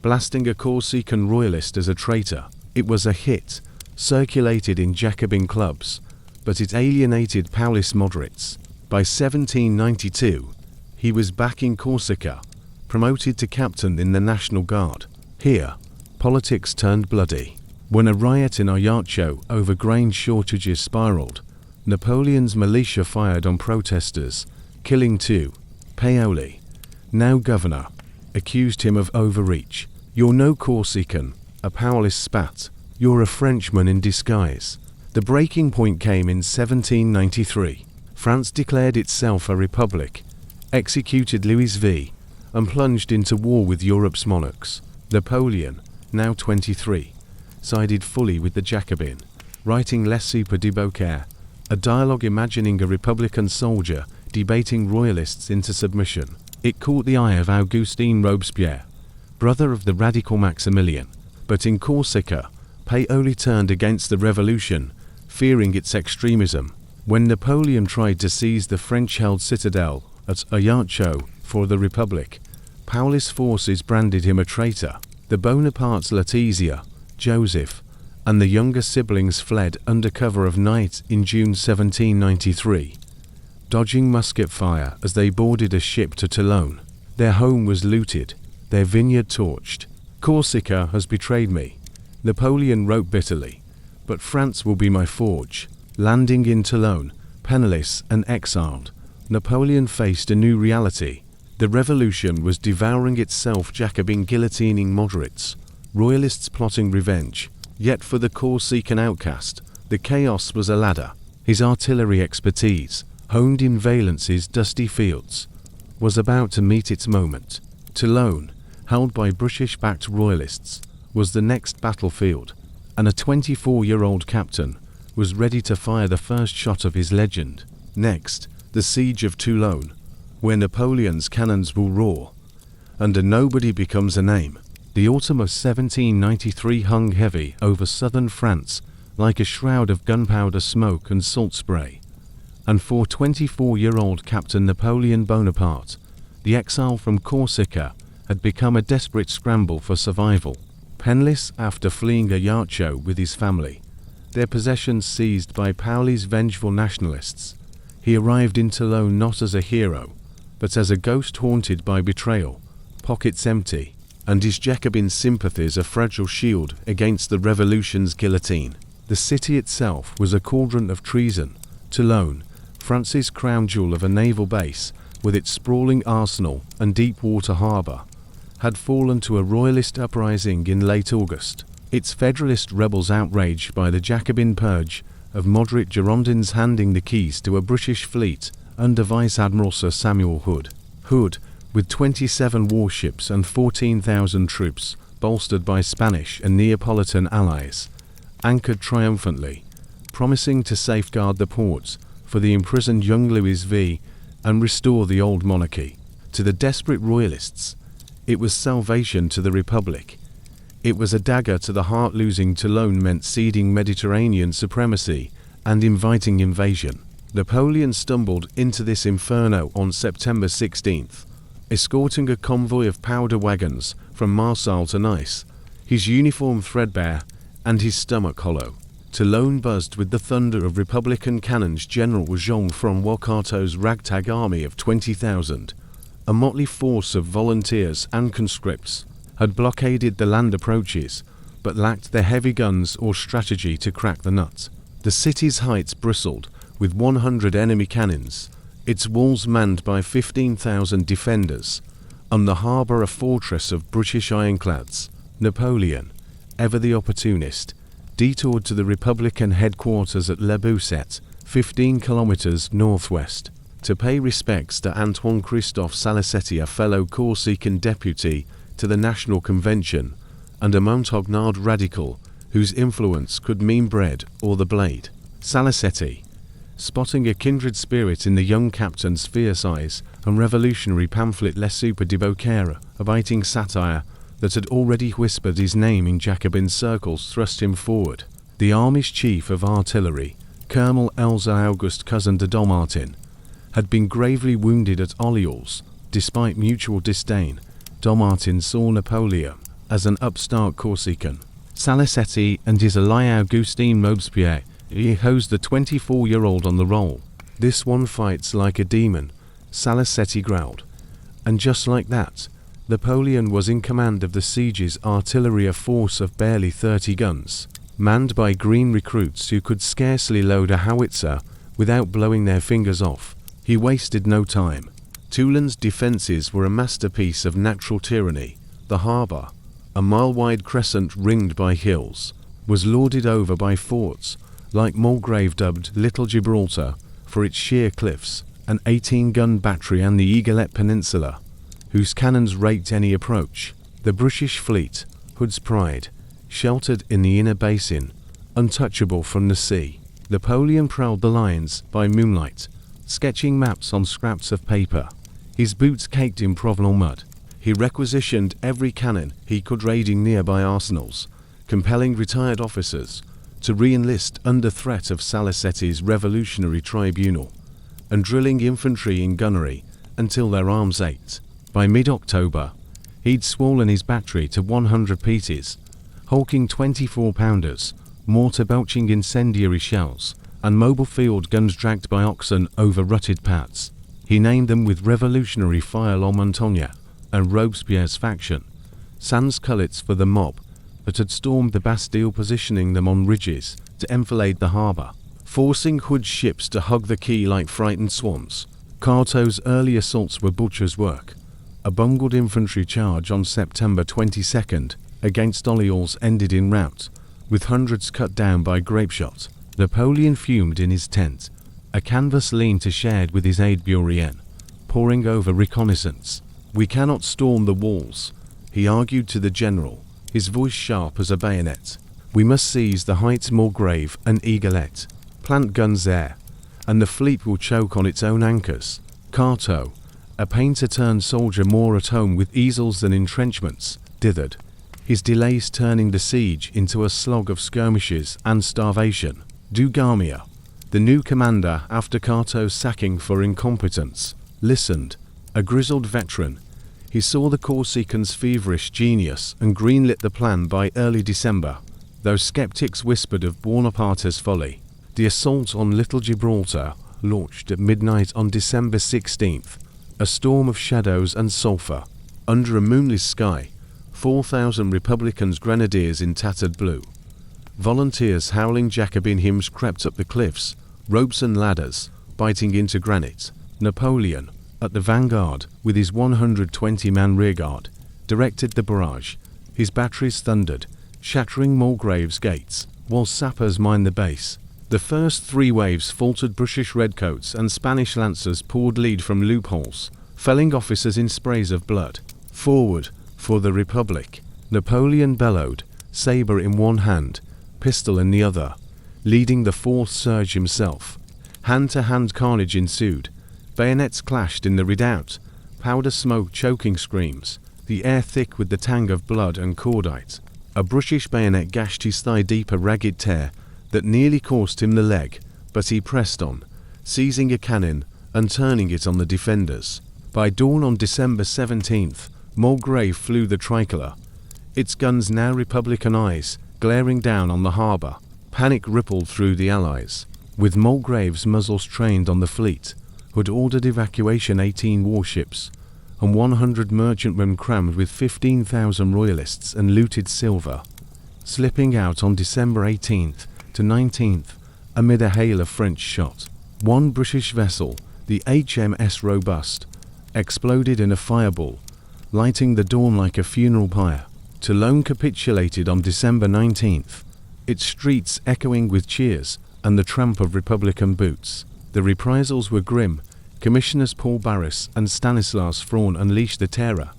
blasting a Corsican royalist as a traitor. It was a hit, circulated in Jacobin clubs, but it alienated Paulist moderates. By 1792, he was back in Corsica, promoted to captain in the National Guard. Here, politics turned bloody. When a riot in Ajaccio over grain shortages spiraled, Napoleon's militia fired on protesters, killing 2. Paoli, now governor, accused him of overreach. "You're no Corsican," a Paolist spat, You're a Frenchman in disguise. The breaking point came in 1793. France declared itself a republic, executed Louis V, and plunged into war with Europe's monarchs. Napoleon, now 23, sided fully with the Jacobin, writing Les Soupers de Beaucaire, a dialogue imagining a republican soldier debating royalists into submission. It caught the eye of Augustin Robespierre, brother of the radical Maximilian, but in Corsica, Paoli turned against the revolution, fearing its extremism. When Napoleon tried to seize the French-held citadel at Ajaccio for the Republic, Paoli's forces branded him a traitor. The Bonapartes Letizia, Joseph, and the younger siblings fled under cover of night in June 1793, dodging musket fire as they boarded a ship to Toulon. Their home was looted, their vineyard torched. Corsica has betrayed me, Napoleon wrote bitterly, but France will be my forge. Landing in Toulon, penniless and exiled, Napoleon faced a new reality. The revolution was devouring itself, Jacobin guillotining moderates, royalists plotting revenge. Yet for the Corsican outcast, the chaos was a ladder. His artillery expertise, honed in Valence's dusty fields, was about to meet its moment. Toulon, held by British-backed royalists, was the next battlefield, and a 24-year-old captain was ready to fire the first shot of his legend. Next, the siege of Toulon, where Napoleon's cannons will roar, and a nobody becomes a name. The autumn of 1793 hung heavy over southern France like a shroud of gunpowder smoke and salt spray. And for 24-year-old Captain Napoleon Bonaparte, the exile from Corsica had become a desperate scramble for survival. Penniless after fleeing Ajaccio with his family, their possessions seized by Paoli's vengeful nationalists, he arrived in Toulon not as a hero, but as a ghost haunted by betrayal, pockets empty, and his Jacobin sympathies a fragile shield against the revolution's guillotine. The city itself was a cauldron of treason. Toulon, France's crown jewel of a naval base, with its sprawling arsenal and deep water harbour, had fallen to a royalist uprising in late August. Its federalist rebels outraged by the Jacobin purge of moderate Girondins handing the keys to a British fleet under Vice Admiral Sir Samuel Hood. Hood, with 27 warships and 14,000 troops, bolstered by Spanish and Neapolitan allies, anchored triumphantly, promising to safeguard the ports for the imprisoned young Louis V and restore the old monarchy. To the desperate royalists, it was salvation. To the Republic, it was a dagger to the heart. Losing Toulon meant ceding Mediterranean supremacy and inviting invasion. Napoleon stumbled into this inferno on September 16th, escorting a convoy of powder wagons from Marseille to Nice, his uniform threadbare and his stomach hollow. Toulon buzzed with the thunder of Republican cannons. General Jean Fromenteau's ragtag army of 20,000, a motley force of volunteers and conscripts, had blockaded the land approaches, but lacked the heavy guns or strategy to crack the nut. The city's heights bristled with 100 enemy cannons, its walls manned by 15,000 defenders, and the harbour a fortress of British ironclads. Napoleon, ever the opportunist, detoured to the Republican headquarters at Le Bousset, 15 kilometres northwest, to pay respects to Antoine Christophe Salicetti, a fellow Corsican deputy to the National Convention, and a Montagnard radical whose influence could mean bread or the blade. Salicetti, spotting a kindred spirit in the young captain's fierce eyes and revolutionary pamphlet Les Soupers de Beaucaire, a biting satire that had already whispered his name in Jacobin circles, thrust him forward. The army's chief of artillery, Colonel Elsa Auguste Cousin de Dommartin, had been gravely wounded at Orleans. Despite mutual disdain, Dommartin saw Napoleon as an upstart Corsican. Salicetti and his ally Augustin Robespierre hosed the 24-year-old on the roll. "This one fights like a demon," Salicetti growled. And just like that, Napoleon was in command of the siege's artillery, a force of barely 30 guns, manned by green recruits who could scarcely load a howitzer without blowing their fingers off. He wasted no time. Toulon's defences were a masterpiece of natural tyranny. The harbour, a mile-wide crescent ringed by hills, was lorded over by forts like Mulgrave, dubbed Little Gibraltar for its sheer cliffs, an 18-gun battery, and the Eaglet Peninsula, whose cannons raked any approach. The British fleet, Hood's pride, sheltered in the inner basin, untouchable from the sea. Napoleon prowled the lines by moonlight, sketching maps on scraps of paper, his boots caked in Provençal mud. He requisitioned every cannon he could, raiding nearby arsenals, compelling retired officers to re-enlist under threat of Salisetti's revolutionary tribunal, and drilling infantry in gunnery until their arms ached. By mid-October, he'd swollen his battery to 100 pieces, hulking 24-pounders, mortar-belching incendiary shells, and mobile field guns dragged by oxen over rutted paths. He named them with revolutionary fire La Montagne and Robespierre's faction, sans-culottes for the mob that had stormed the Bastille, positioning them on ridges to enfilade the harbour, forcing Hood's ships to hug the quay like frightened swans. Carteau's early assaults were butcher's work. A bungled infantry charge on September 22nd against Orléans ended in rout, with hundreds cut down by grapeshot. Napoleon fumed in his tent, a canvas lean to shared with his aide Bourrienne, poring over reconnaissance. "We cannot storm the walls," he argued to the general, his voice sharp as a bayonet. "We must seize the heights Mulgrave and Eaglet, plant guns there, and the fleet will choke on its own anchors." Carteau, a painter-turned-soldier more at home with easels than entrenchments, dithered, his delays turning the siege into a slog of skirmishes and starvation. Dugommier, the new commander after Carteau's sacking for incompetence, listened, a grizzled veteran. He saw the Corsican's feverish genius and greenlit the plan by early December, though skeptics whispered of Bonaparte's folly. The assault on Little Gibraltar launched at midnight on December 16th, a storm of shadows and sulphur. Under a moonless sky, 4,000 Republicans, grenadiers in tattered blue, volunteers howling Jacobin hymns crept up the cliffs, ropes and ladders biting into granite. Napoleon, at the vanguard with his 120-man rearguard, directed the barrage. His batteries thundered, shattering Mulgrave's gates, while sappers mined the base. The first three waves faltered. British redcoats and Spanish lancers poured lead from loopholes, felling officers in sprays of blood. "Forward, for the Republic!" Napoleon bellowed, sabre in one hand, pistol in the other, leading the fourth surge himself. Hand-to-hand carnage ensued. Bayonets clashed in the redoubt, powder smoke choking screams, the air thick with the tang of blood and cordite. A British bayonet gashed his thigh deep, a ragged tear that nearly cost him the leg, but he pressed on, seizing a cannon and turning it on the defenders. By dawn on December 17th, Mulgrave flew the tricolour, its guns now Republican eyes glaring down on the harbour. Panic rippled through the Allies. With Mulgrave's muzzles trained on the fleet, Hood ordered evacuation 18 warships and 100 merchantmen crammed with 15,000 royalists and looted silver, slipping out on December 18th to 19th amid a hail of French shot. One British vessel, the HMS Robust, exploded in a fireball, lighting the dawn like a funeral pyre. Toulon capitulated on December 19th, its streets echoing with cheers and the tramp of Republican boots. The reprisals were grim. Commissioners Paul Barras and Stanislas Fraun unleashed the terror,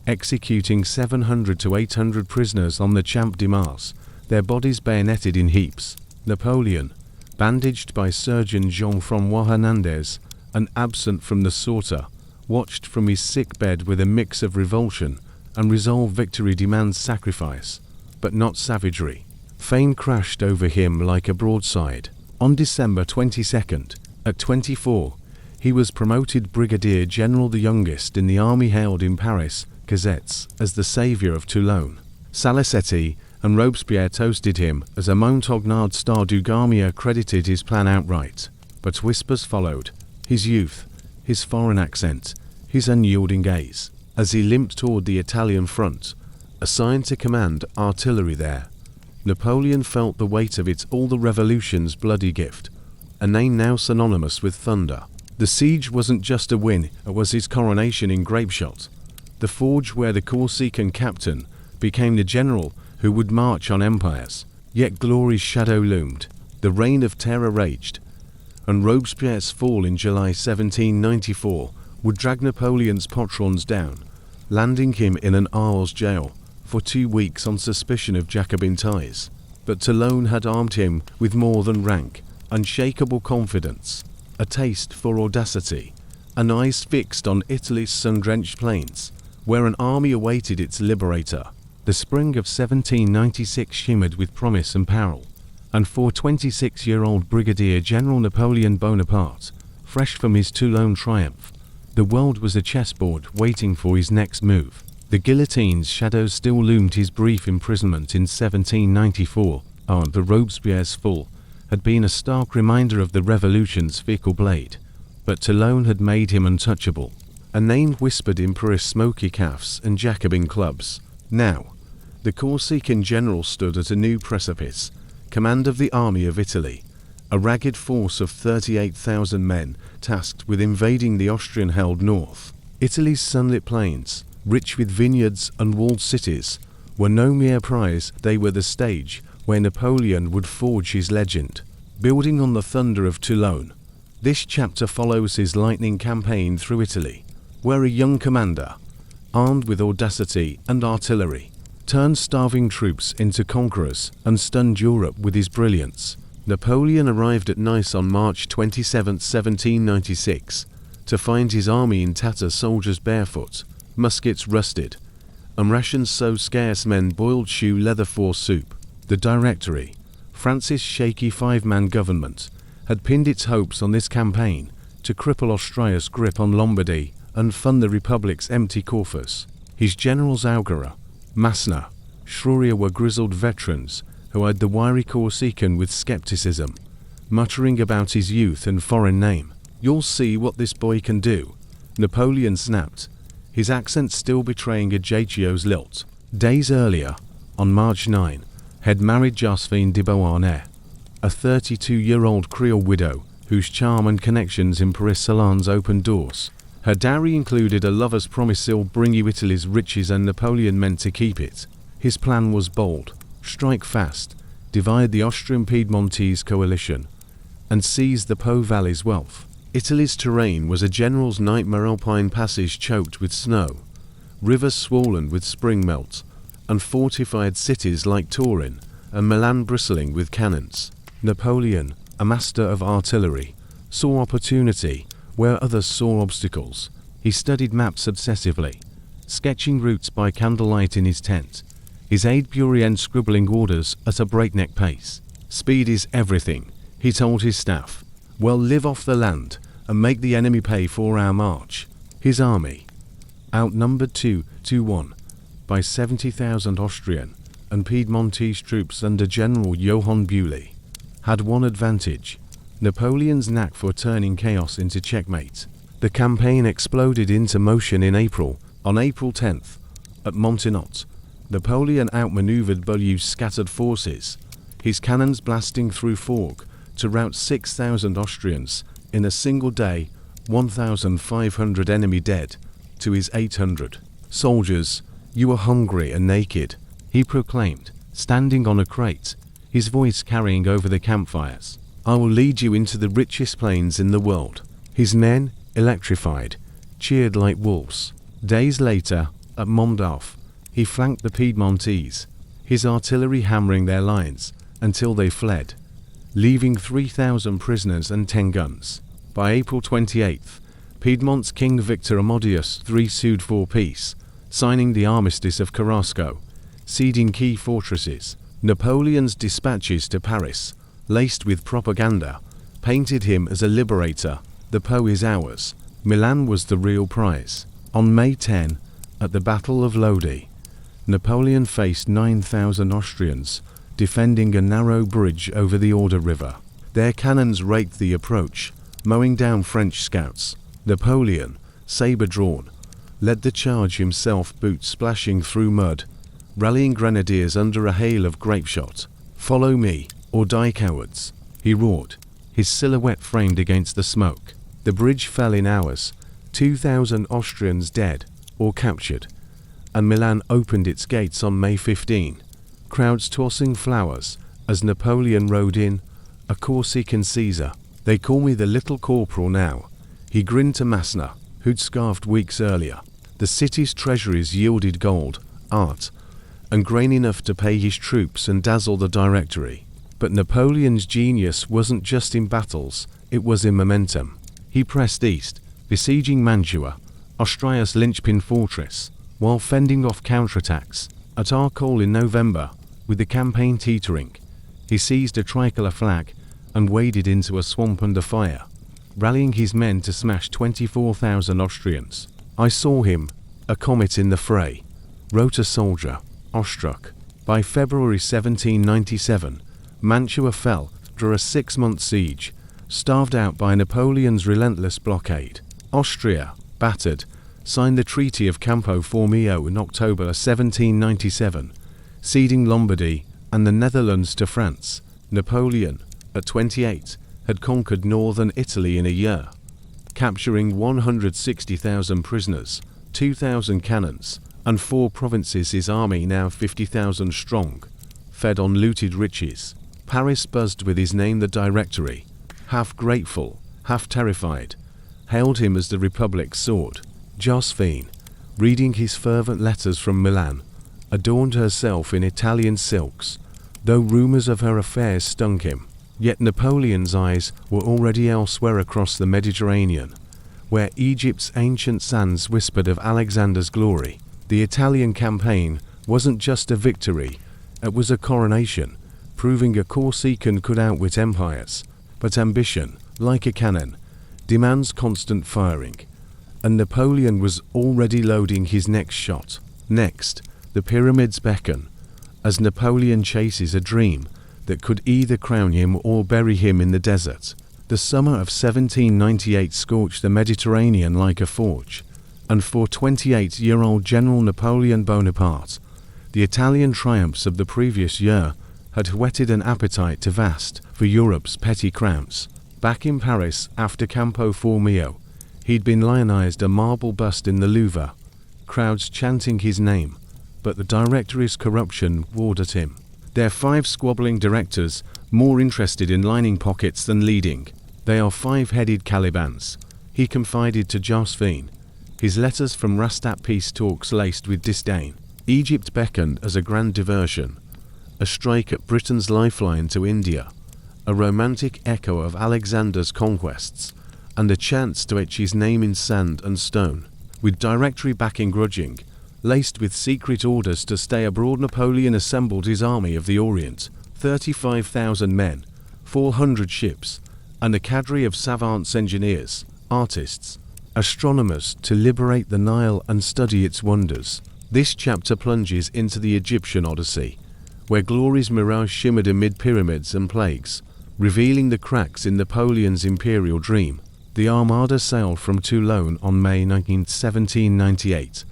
executing 700 to 800 prisoners on the Champ de Mars, their bodies bayoneted in heaps. Napoleon, bandaged by surgeon Jean-François Hernandez and absent from the slaughter, watched from his sick bed with a mix of revulsion and resolve. Victory demands sacrifice, but not savagery. Fame crashed over him like a broadside. On December 22nd, at 24, he was promoted brigadier general, the youngest in the army, hailed in Paris gazettes as the saviour of Toulon. Salisetti and Robespierre toasted him as a Montagnard star. Dugommier credited his plan outright, but whispers followed. His youth, his foreign accent, his unyielding gaze, as he limped toward the Italian front, assigned to command artillery there. Napoleon felt the weight of it all, the revolution's bloody gift, a name now synonymous with thunder. The siege wasn't just a win, it was his coronation in grapeshot, the forge where the Corsican captain became the general who would march on empires. Yet glory's shadow loomed, the reign of terror raged, and Robespierre's fall in July 1794 would drag Napoleon's patrons down, landing him in an Arles jail for 2 weeks on suspicion of Jacobin ties. But Toulon had armed him with more than rank, unshakable confidence, a taste for audacity, and eyes fixed on Italy's sun-drenched plains, where an army awaited its liberator. The spring of 1796 shimmered with promise and peril, and for 26-year-old Brigadier General Napoleon Bonaparte, fresh from his Toulon triumph, the world was a chessboard waiting for his next move. The guillotine's shadow still loomed his brief imprisonment in 1794, and the Robespierre's fall had been a stark reminder of the revolution's fickle blade. But Toulon had made him untouchable, a name whispered in Paris' smoky cafes and Jacobin clubs. Now, the Corsican general stood at a new precipice, command of the army of Italy, a ragged force of 38,000 men tasked with invading the Austrian-held north. Italy's sunlit plains, rich with vineyards and walled cities, were no mere prize, they were the stage where Napoleon would forge his legend. Building on the thunder of Toulon, this chapter follows his lightning campaign through Italy, where a young commander, armed with audacity and artillery, turned starving troops into conquerors and stunned Europe with his brilliance. Napoleon arrived at Nice on March 27, 1796, to find his army in tatters, soldiers barefoot, muskets rusted, and rations so scarce men boiled shoe leather for soup. The Directory, France's shaky 5-man government, had pinned its hopes on this campaign to cripple Austria's grip on Lombardy and fund the Republic's empty coffers. His generals Augereau, Masséna, Schroyer were grizzled veterans who eyed the wiry Corsican with skepticism, muttering about his youth and foreign name. "You'll see what this boy can do," Napoleon snapped, his accent still betraying Ajacio's lilt. Days earlier, on March 9, had married Josephine de Beauharnais, a 32-year-old Creole widow whose charm and connections in Paris salons opened doors. Her dowry included a lover's promise he'll bring you Italy's riches, and Napoleon meant to keep it. His plan was bold: strike fast, divide the Austrian-Piedmontese coalition, and seize the Po Valley's wealth. Italy's terrain was a general's nightmare: alpine passage choked with snow, rivers swollen with spring melt, and fortified cities like Turin and Milan bristling with cannons. Napoleon, a master of artillery, saw opportunity where others saw obstacles. He studied maps obsessively, sketching routes by candlelight in his tent, his aide-Burien scribbling orders at a breakneck pace. "Speed is everything," he told his staff. "We'll live off the land and make the enemy pay for our march." His army, outnumbered 2-1 by 70,000 Austrian and Piedmontese troops under General Johann Bewley, had one advantage: Napoleon's knack for turning chaos into checkmate. The campaign exploded into motion in April. On April 10th, at Montenot, Napoleon outmaneuvered Beaulieu's scattered forces, his cannons blasting through fog to rout 6,000 Austrians in a single day, 1,500 enemy dead to his 800. "Soldiers, you are hungry and naked," he proclaimed, standing on a crate, his voice carrying over the campfires. "I will lead you into the richest plains in the world." His men, electrified, cheered like wolves. Days later, at Mondorf, he flanked the Piedmontese, his artillery hammering their lines until they fled, leaving 3,000 prisoners and 10 guns. By April 28th, Piedmont's King Victor Ammonius III sued for peace, signing the Armistice of Carrasco, ceding key fortresses. Napoleon's dispatches to Paris, laced with propaganda, painted him as a liberator. "The Po is ours. Milan was the real prize." On May 10, at the Battle of Lodi, Napoleon faced 9,000 Austrians defending a narrow bridge over the Oder River. Their cannons raked the approach, mowing down French scouts. Napoleon, saber drawn, led the charge himself, boots splashing through mud, rallying grenadiers under a hail of grapeshot. "Follow me, or die, cowards," he roared, his silhouette framed against the smoke. The bridge fell in hours, 2,000 Austrians dead or captured, and Milan opened its gates on May 15, crowds tossing flowers As Napoleon rode in, a Corsican Caesar. "They call me the Little Corporal now," he grinned to Massena, who'd scarfed weeks earlier. The city's treasuries yielded gold, art, and grain enough to pay his troops and dazzle the Directory. But Napoleon's genius wasn't just in battles, it was in momentum. He pressed east, besieging Mantua, Austria's linchpin fortress, while fending off counterattacks. At Arcole in November, with the campaign teetering, he seized a tricolour flag and waded into a swamp under fire, rallying his men to smash 24,000 Austrians. "I saw him, a comet in the fray," wrote a soldier, awestruck. By February 1797, Mantua fell after a 6-month siege, starved out by Napoleon's relentless blockade. Austria, battered, signed the Treaty of Campo Formio in October 1797, ceding Lombardy and the Netherlands to France. Napoleon, at 28, had conquered northern Italy in a year, capturing 160,000 prisoners, 2,000 cannons, and 4 provinces. His army, now 50,000 strong, fed on looted riches. Paris buzzed with his name. The Directory, half grateful, half terrified, hailed him as the Republic's sword. Josephine, reading his fervent letters from Milan, adorned herself in Italian silks, though rumors of her affairs stung him. Yet Napoleon's eyes were already elsewhere across the Mediterranean, where Egypt's ancient sands whispered of Alexander's glory. The Italian campaign wasn't just a victory, it was a coronation, proving a Corsican could outwit empires. But ambition, like a cannon, demands constant firing, and Napoleon was already loading his next shot. Next, the pyramids beckon, as Napoleon chases a dream that could either crown him or bury him in the desert. The summer of 1798 scorched the Mediterranean like a forge, and for 28-year-old General Napoleon Bonaparte, the Italian triumphs of the previous year had whetted an appetite too vast for Europe's petty crowns. Back in Paris after Campo Formio, he'd been lionized, a marble bust in the Louvre, crowds chanting his name, but the Directory's corruption warred at him. Their 5 squabbling directors, more interested in lining pockets than leading. "They are 5-headed Calibans," he confided to Josephine, his letters from Rastatt peace talks laced with disdain. Egypt beckoned as a grand diversion, a strike at Britain's lifeline to India, a romantic echo of Alexander's conquests, and a chance to etch his name in sand and stone. With Directory backing grudging, laced with secret orders to stay abroad, Napoleon assembled his Army of the Orient, 35,000 men, 400 ships, and a cadre of savants, engineers, artists, astronomers to liberate the Nile and study its wonders. This chapter plunges into the Egyptian Odyssey, where glory's mirage shimmered amid pyramids and plagues, revealing the cracks in Napoleon's imperial dream. The Armada sailed from Toulon on May 19, 1798,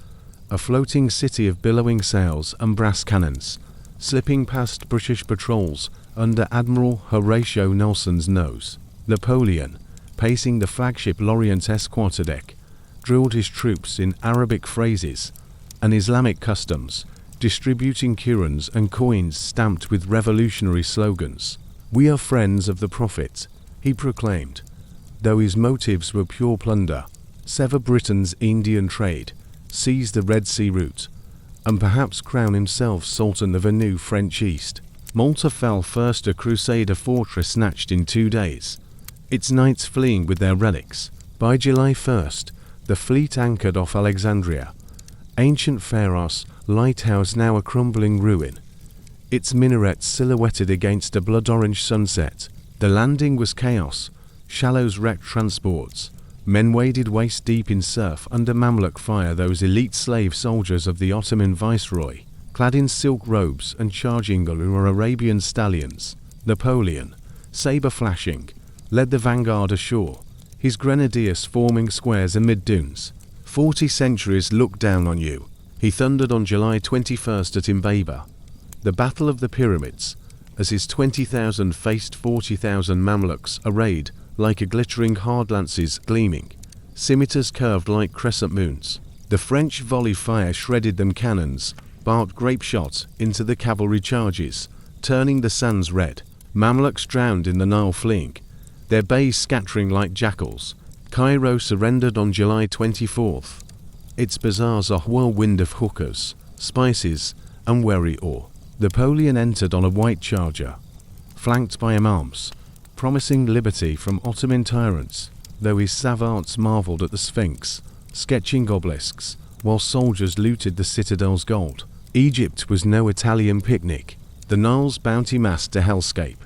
a floating city of billowing sails and brass cannons, slipping past British patrols under Admiral Horatio Nelson's nose. Napoleon, pacing the flagship Lorient's quarterdeck, drilled his troops in Arabic phrases and Islamic customs, distributing kurans and coins stamped with revolutionary slogans. "We are friends of the Prophet," he proclaimed, though his motives were pure plunder: sever Britain's Indian trade, seize the Red Sea route, and perhaps crown himself Sultan of a new French East. Malta fell first, a crusader fortress snatched in 2 days, its knights fleeing with their relics. By July 1st, the fleet anchored off Alexandria, ancient Pharos lighthouse now a crumbling ruin, its minarets silhouetted against a blood-orange sunset. The landing was chaos, shallows wrecked transports, men waded waist-deep in surf under Mamluk fire, those elite slave soldiers of the Ottoman viceroy, clad in silk robes and charging on Arabian stallions. Napoleon, saber flashing, led the vanguard ashore, his grenadiers forming squares amid dunes. 40 centuries look down on you, he thundered on July 21st at Imbaba, the Battle of the Pyramids, as his 20,000 faced 40,000 Mamluks arrayed like a glittering hard lances gleaming, scimitars curved like crescent moons. The French volley fire shredded them, cannons barked grape shot into the cavalry charges, turning the sands red. Mamluks drowned in the Nile fleeing, their bays scattering like jackals. Cairo surrendered on July 24th. Its bazaars a whirlwind of hookahs, spices, and wary ore. Napoleon entered on a white charger, flanked by imams, promising liberty from Ottoman tyrants, though his savants marveled at the Sphinx, sketching obelisks, while soldiers looted the citadel's gold. Egypt was no Italian picnic. The Nile's bounty massed a hellscape.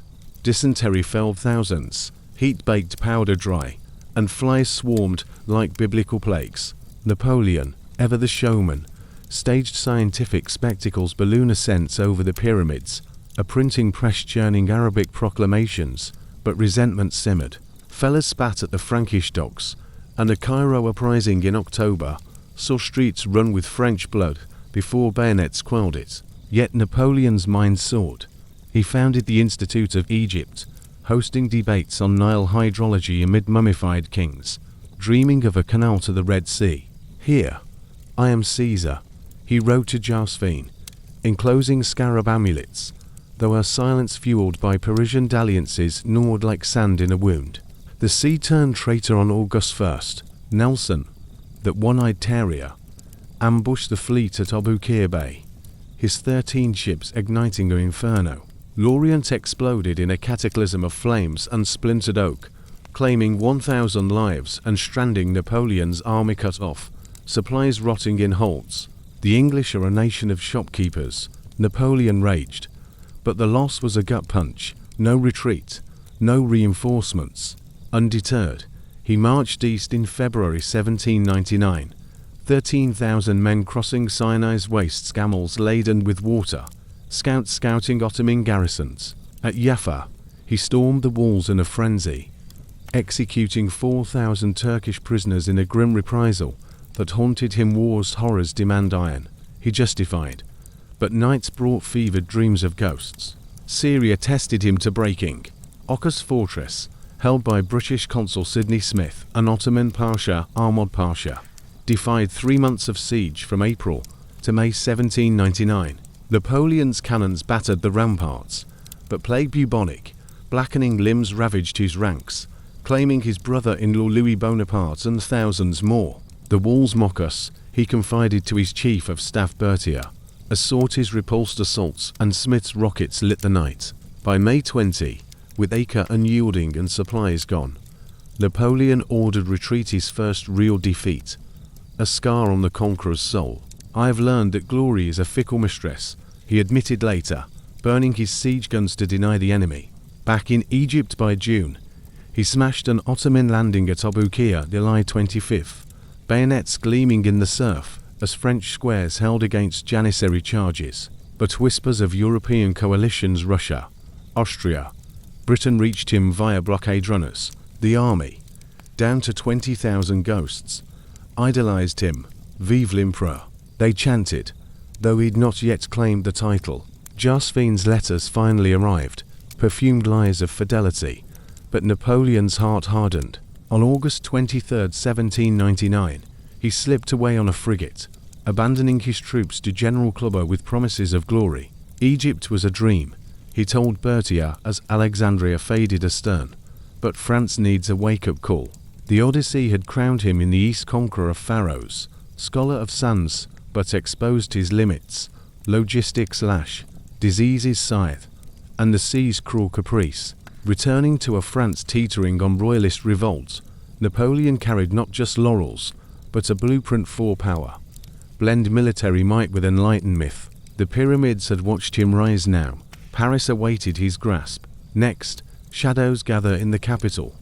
Dysentery felled thousands, heat baked powder dry, and flies swarmed like biblical plagues. Napoleon, ever the showman, staged scientific spectacles, balloon ascents over the pyramids, a printing press churning Arabic proclamations, but resentment simmered. Fellas spat at the Frankish docks, and a Cairo uprising in October saw streets run with French blood before bayonets quelled it. Yet Napoleon's mind soared. He founded the Institute of Egypt, hosting debates on Nile hydrology amid mummified kings, dreaming of a canal to the Red Sea. "Here, I am Caesar," he wrote to Josephine, enclosing scarab amulets, though her silence fueled by Parisian dalliances gnawed like sand in a wound. The sea turned traitor on August 1st. Nelson, that one-eyed terrier, ambushed the fleet at Aboukir Bay, his 13 ships igniting an inferno. L'Orient exploded in a cataclysm of flames and splintered oak, claiming 1,000 lives and stranding Napoleon's army cut off, supplies rotting in holds. The English are a nation of shopkeepers, Napoleon raged, but the loss was a gut punch. No retreat, no reinforcements. Undeterred, he marched east in February 1799, 13,000 men crossing Sinai's wastes, camels laden with water, scouts scouting Ottoman garrisons. At Jaffa, he stormed the walls in a frenzy, executing 4,000 Turkish prisoners in a grim reprisal that haunted him. War's horrors demand iron, he justified, but nights brought fevered dreams of ghosts. Syria tested him to breaking. Occas fortress, held by British consul Sidney Smith and Ottoman Pasha Ahmad Pasha, defied 3 months of siege from April to May 1799. Napoleon's cannons battered the ramparts, but plague bubonic, blackening limbs ravaged his ranks, claiming his brother-in-law Louis Bonaparte and thousands more. "The walls mock us," he confided to his chief of staff Berthier, as sorties repulsed assaults and Smith's rockets lit the night. By May 20, with Acre unyielding and supplies gone, Napoleon ordered retreat, his first real defeat, a scar on the conqueror's soul. "I have learned that glory is a fickle mistress," he admitted later, burning his siege guns to deny the enemy. Back in Egypt by June, he smashed an Ottoman landing at Aboukir, July 25th, bayonets gleaming in the surf as French squares held against Janissary charges. But whispers of European coalitions, Russia, Austria, Britain, reached him via blockade runners. The army, down to 20,000 ghosts, idolized him. "Vive l'Empereur," they chanted, though he'd not yet claimed the title. Josephine's letters finally arrived, perfumed lies of fidelity, but Napoleon's heart hardened. On August 23, 1799, he slipped away on a frigate, abandoning his troops to General Clubber with promises of glory. Egypt was a dream, he told Berthier as Alexandria faded astern, but France needs a wake-up call. The Odyssey had crowned him in the East conqueror of pharaohs, scholar of suns, but exposed his limits, logistics lash, diseases scythe, and the sea's cruel caprice. Returning to a France teetering on royalist revolt, Napoleon carried not just laurels, but a blueprint for power. Blend military might with enlightened myth. The pyramids had watched him rise now. Paris awaited his grasp. Next, shadows gather in the capital,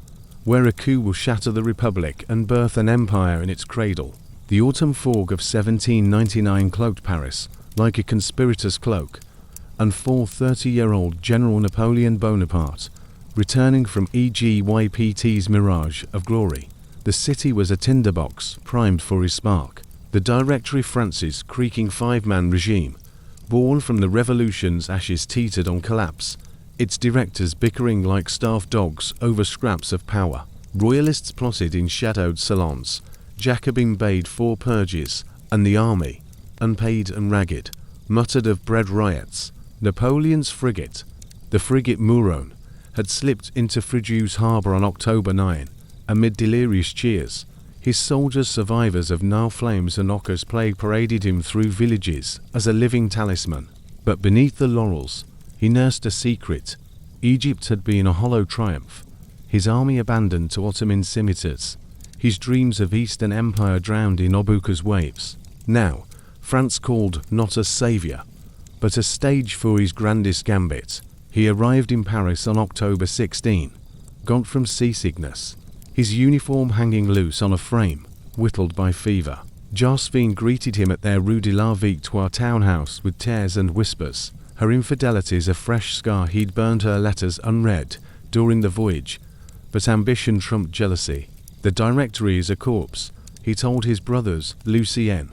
where a coup will shatter the Republic and birth an empire in its cradle. The autumn fog of 1799 cloaked Paris like a conspirator's cloak, and for 30-year-old General Napoleon Bonaparte, returning from Egypt's mirage of glory. The city was a tinderbox, primed for his spark. The Directory France's creaking five-man regime, born from the revolution's ashes, teetered on collapse, its directors bickering like starved dogs over scraps of power. Royalists plotted in shadowed salons, Jacobin bade for purges, and the army, unpaid and ragged, muttered of bread riots, Napoleon's frigate, the frigate Muron, had slipped into Frejus harbour on October 9, amid delirious cheers. His soldiers, survivors of Nile flames and Occa's plague, paraded him through villages as a living talisman. But beneath the laurels, he nursed a secret. Egypt had been a hollow triumph, his army abandoned to Ottoman scimitars, his dreams of Eastern Empire drowned in Obuka's waves. Now, France called not a saviour, but a stage for his grandest gambit. He arrived in Paris on October 16, gaunt from seasickness, his uniform hanging loose on a frame, whittled by fever. Josephine greeted him at their Rue de la Victoire townhouse with tears and whispers, her infidelities a fresh scar. He'd burned her letters unread during the voyage, but ambition trumped jealousy. The Directory is a corpse, he told his brothers, Lucien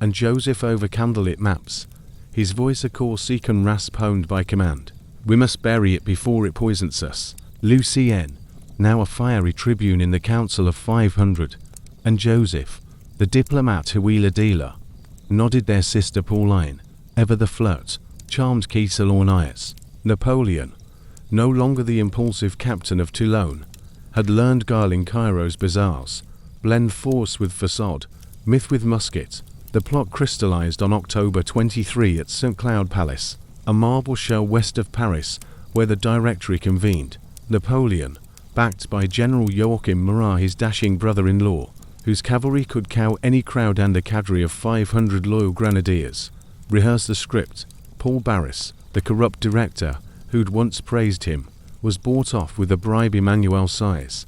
and Joseph, over candlelit maps, his voice a Corsican rasp honed by command. We must bury it before it poisons us. Lucien, now a fiery tribune in the Council of 500, and Joseph, the diplomat wheeler dealer, nodded. Their sister Pauline, ever the flirt, charmed Kieselornias. Napoleon, no longer the impulsive captain of Toulon, had learned guiling Cairo's bazaars, blend force with facade, myth with musket. The plot crystallized on October 23 at St. Cloud Palace, a marble shell west of Paris, where the Directory convened. Napoleon, backed by General Joachim Murat, his dashing brother-in-law, whose cavalry could cow any crowd, and a cadre of 500 loyal grenadiers, rehearsed the script. Paul Barras, the corrupt director, who'd once praised him, was bought off with a bribe. Emmanuel Size,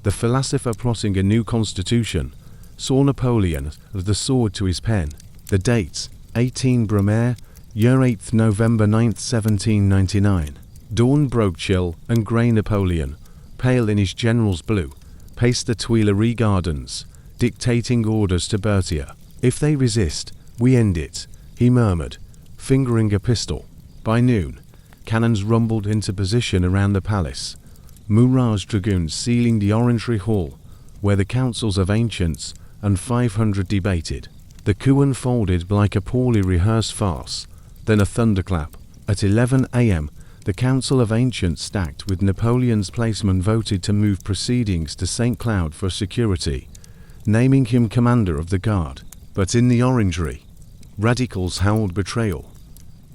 the philosopher plotting a new constitution, saw Napoleon as the sword to his pen. The dates, 18 Brumaire, year 8th November 9th 1799. Dawn broke chill and grey. Napoleon, pale in his general's blue, paced the Tuileries gardens, dictating orders to Berthier. If they resist, we end it, he murmured, fingering a pistol. By noon, cannons rumbled into position around the palace, Murat's dragoons sealing the Orangery Hall, where the councils of ancients and 500 debated. The coup unfolded like a poorly rehearsed farce, then a thunderclap. At 11 a.m., the Council of Ancients, stacked with Napoleon's placemen, voted to move proceedings to St. Cloud for security, naming him commander of the guard. But in the Orangery, radicals howled betrayal.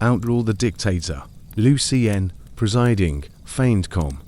Outrule the dictator. Lucien, presiding, feigned calm,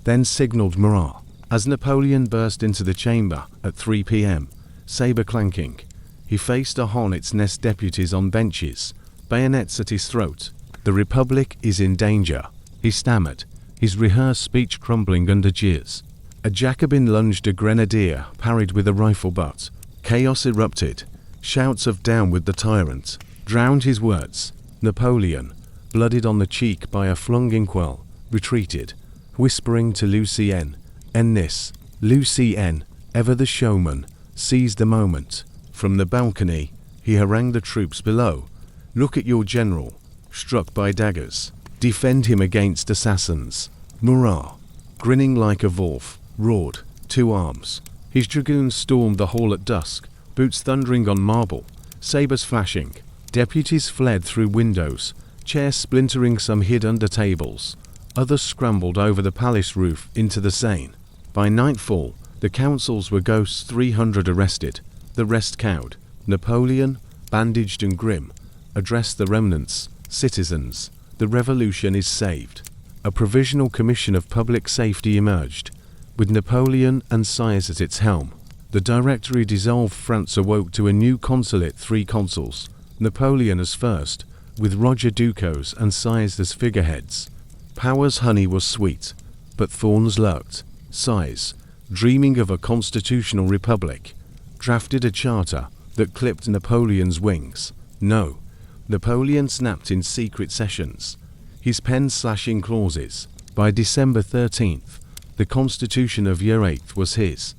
then signaled Murat. As Napoleon burst into the chamber at 3 p.m., saber clanking, he faced a hornet's nest deputies on benches, bayonets at his throat. The Republic is in danger, he stammered, his rehearsed speech crumbling under jeers. A Jacobin lunged, a grenadier parried with a rifle butt. Chaos erupted. Shouts of "down with the tyrant" drowned his words. Napoleon, blooded on the cheek by a flung inkwell, retreated, whispering to Lucien, "End this." Lucien, ever the showman, seized the moment. From the balcony, he harangued the troops below. "Look at your general, struck by daggers. Defend him against assassins." Murat, grinning like a wolf, roared, "To arms." His dragoons stormed the hall at dusk, boots thundering on marble, sabers flashing. Deputies fled through windows, chairs splintering, some hid under tables. Others scrambled over the palace roof into the Seine. By nightfall, the councils were ghosts. 300 arrested, the rest cowed. Napoleon, bandaged and grim, addressed the remnants, "Citizens, the revolution is saved." A provisional commission of public safety emerged, with Napoleon and Size at its helm. The Directory dissolved. France awoke to a new consulate, 3 consuls, Napoleon as first, with Roger Ducos and Size as figureheads. Power's honey was sweet, but thorns lurked. Size, dreaming of a constitutional republic, drafted a charter that clipped Napoleon's wings. No, Napoleon snapped in secret sessions, his pen slashing clauses. By December 13th, the constitution of year 8th was his.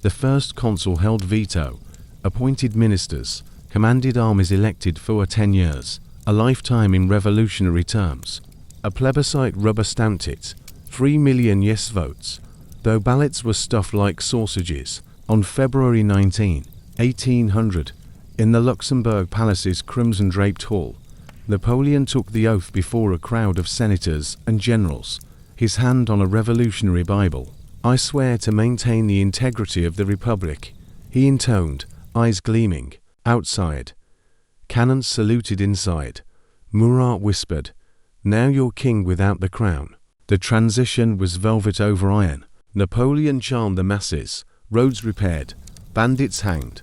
The first consul held veto, appointed ministers, commanded armies, elected for 10 years, a lifetime in revolutionary terms. A plebiscite rubber-stamped it, 3 million yes votes, though ballots were stuffed like sausages. On February 19, 1800, in the Luxembourg Palace's crimson-draped hall, Napoleon took the oath before a crowd of senators and generals, his hand on a revolutionary Bible. "I swear to maintain the integrity of the Republic," he intoned, eyes gleaming. Outside, cannons saluted inside. Murat whispered, "Now you're king without the crown." The transition was velvet over iron. Napoleon charmed the masses, roads repaired, bandits hanged.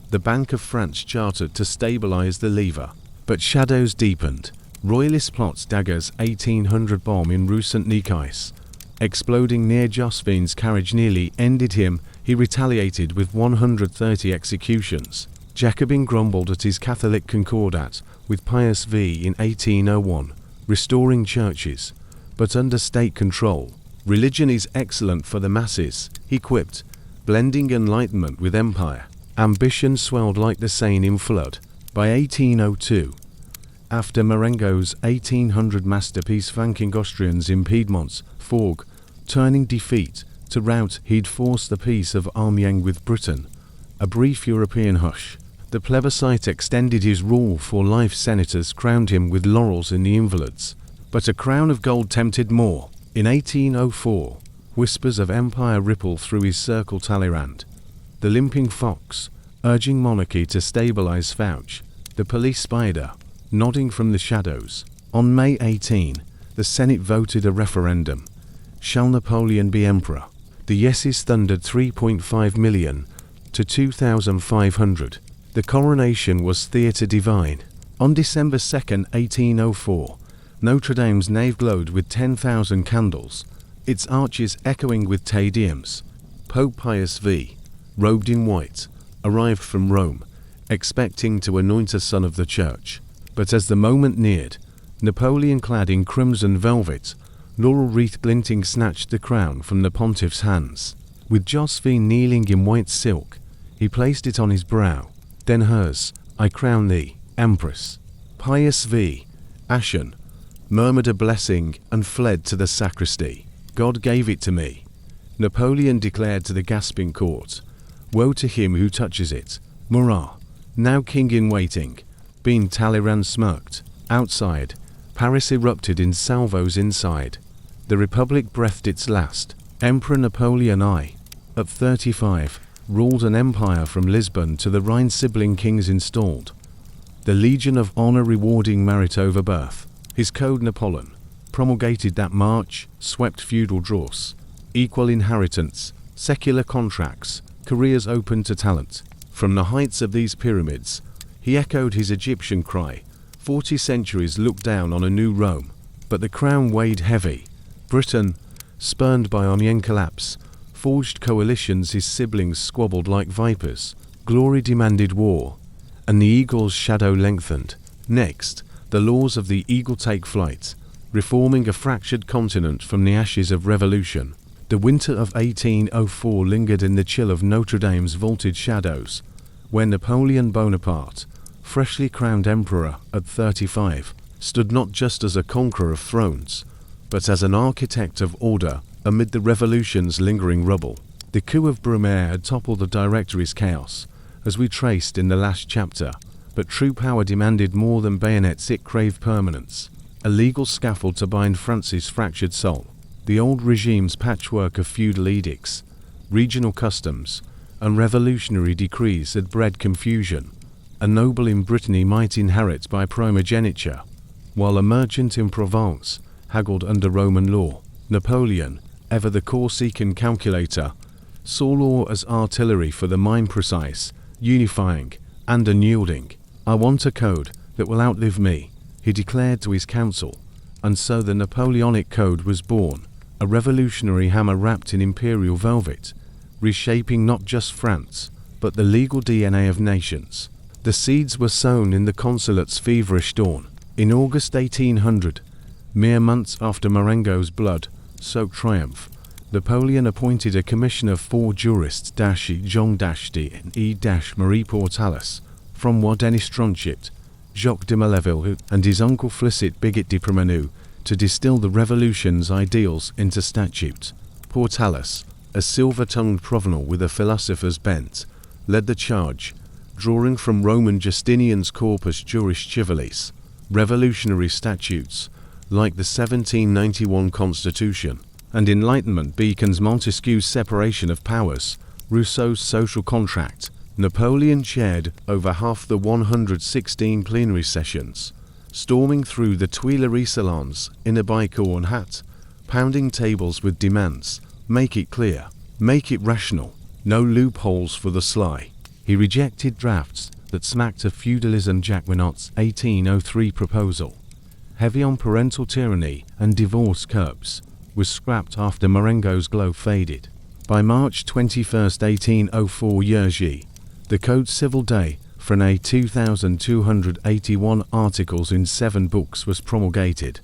The Bank of France chartered to stabilize the lever. But shadows deepened. Royalist plots daggers 1800 bomb in Rue Saint-Nicaise. Exploding near Josephine's carriage nearly ended him. He retaliated with 130 executions. Jacobin grumbled at his Catholic concordat with Pius V in 1801, restoring churches, but under state control. "Religion is excellent for the masses," he quipped, blending enlightenment with empire. Ambition swelled like the Seine in flood. By 1802, after Marengo's 1800 masterpiece flanking Austrians in Piedmont, Forgue, turning defeat to rout, he'd forced the peace of Amiens with Britain. A brief European hush. The plebiscite extended his rule for life. Senators crowned him with laurels in the Invalides. But a crown of gold tempted more. In 1804, whispers of empire rippled through his circle. Talleyrand, the limping fox, urging monarchy to stabilize Fouch, the police spider, nodding from the shadows. On May 18, the Senate voted a referendum. Shall Napoleon be emperor? The yeses thundered 3.5 million to 2,500. The coronation was theatre divine. On December 2, 1804, Notre Dame's nave glowed with 10,000 candles, its arches echoing with Te Deums. Pope Pius V, robed in white, arrived from Rome, expecting to anoint a son of the church. But as the moment neared, Napoleon, clad in crimson velvet, laurel wreath glinting, snatched the crown from the pontiff's hands. With Josephine kneeling in white silk, he placed it on his brow. Then hers. "I crown thee, Empress." Pius V, ashen, murmured a blessing and fled to the sacristy. "God gave it to me," Napoleon declared to the gasping court. "Woe to him who touches it." Murat, now king in waiting, being Talleyrand smirked. Outside, Paris erupted in salvos. Inside, the Republic breathed its last. Emperor Napoleon I, at 35, ruled an empire from Lisbon to the Rhine. Sibling kings installed. The Legion of Honor rewarding merit over birth. His code Napoleon, promulgated that March, swept feudal dross, equal inheritance, secular contracts, careers open to talent. From the heights of these pyramids, he echoed his Egyptian cry. 40 centuries looked down on a new Rome, but the crown weighed heavy. Britain, spurned by Amiens collapse, forged coalitions. His siblings squabbled like vipers. Glory demanded war, and the eagle's shadow lengthened. Next, the laws of the eagle take flight, reforming a fractured continent from the ashes of revolution. The winter of 1804 lingered in the chill of Notre Dame's vaulted shadows, where Napoleon Bonaparte, freshly crowned emperor at 35, stood not just as a conqueror of thrones, but as an architect of order amid the revolution's lingering rubble. The coup of Brumaire had toppled the Directory's chaos, as we traced in the last chapter, but true power demanded more than bayonets. It craved permanence, a legal scaffold to bind France's fractured soul. The old regime's patchwork of feudal edicts, regional customs, and revolutionary decrees had bred confusion. A noble in Brittany might inherit by primogeniture, while a merchant in Provence haggled under Roman law. Napoleon, ever the Corsican calculator, saw law as artillery for the mind, precise, unifying, and unyielding. "I want a code that will outlive me," he declared to his council, and so the Napoleonic Code was born, a revolutionary hammer wrapped in imperial velvet, reshaping not just France, but the legal DNA of nations. The seeds were sown in the consulate's feverish dawn. In August 1800, mere months after Marengo's blood-soaked triumph, Napoleon appointed a commission of 4 jurists Jean D and E Marie Portalis, from Denis Tronchet, Jacques de Maleville, and his uncle Flicet Bigot de Premanu, to distill the revolution's ideals into statute. Portalis, a silver-tongued Provençal with a philosopher's bent, led the charge, drawing from Roman Justinian's Corpus Juris Civilis, revolutionary statutes, like the 1791 Constitution, and Enlightenment beacons Montesquieu's separation of powers, Rousseau's social contract. Napoleon chaired over half the 116 plenary sessions, storming through the Tuileries salons in a bicorn hat, pounding tables with demands, make it clear, make it rational, no loopholes for the sly. He rejected drafts that smacked of feudalism. Jacquinot's 1803 proposal, heavy on parental tyranny and divorce curbs, was scrapped after Marengo's glow faded. By March 21, 1804, Yergy, the Code Civil Day, Freinet 2,281 articles in 7 books was promulgated,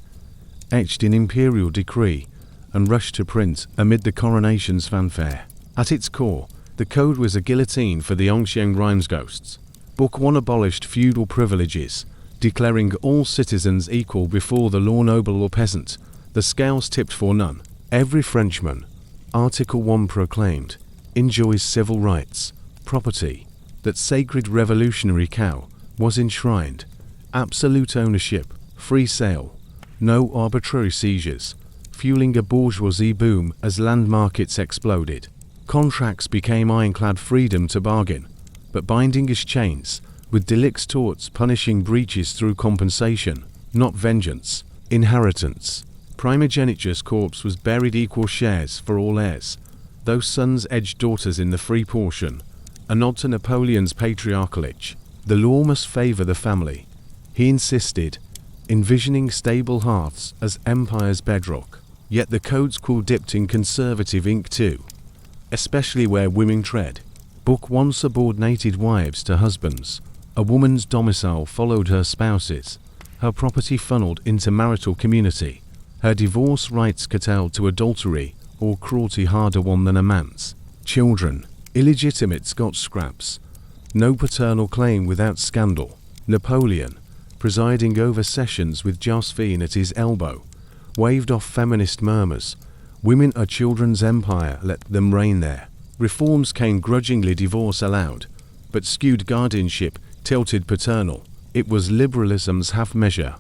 etched in imperial decree, and rushed to print amid the coronation's fanfare. At its core, the code was a guillotine for the Ongxiang rhymes ghosts. Book 1 abolished feudal privileges, declaring all citizens equal before the law, noble or peasant. The scales tipped for none. Every Frenchman, Article 1 proclaimed, enjoys civil rights, property. That sacred revolutionary cow was enshrined. Absolute ownership, free sale, no arbitrary seizures, fueling a bourgeoisie boom as land markets exploded. Contracts became ironclad freedom to bargain, but binding as chains, with delicts torts punishing breaches through compensation, not vengeance. Inheritance. Primogeniture's corpse was buried, equal shares for all heirs, though sons edged daughters in the free portion, a nod to Napoleon's patriarchal itch. The law must favor the family, he insisted, envisioning stable hearths as empire's bedrock. Yet the code's cool dipped in conservative ink too, especially where women tread. Book 1 subordinated wives to husbands. A woman's domicile followed her spouse's, her property funneled into marital community, her divorce rights curtailed to adultery or cruelty harder won than a man's. Children, illegitimate got scraps, no paternal claim without scandal. Napoleon, presiding over sessions with Josephine at his elbow, waved off feminist murmurs. Women are children's empire, let them reign there. Reforms came grudgingly, divorce allowed, but skewed guardianship, tilted paternal. It was liberalism's half measure,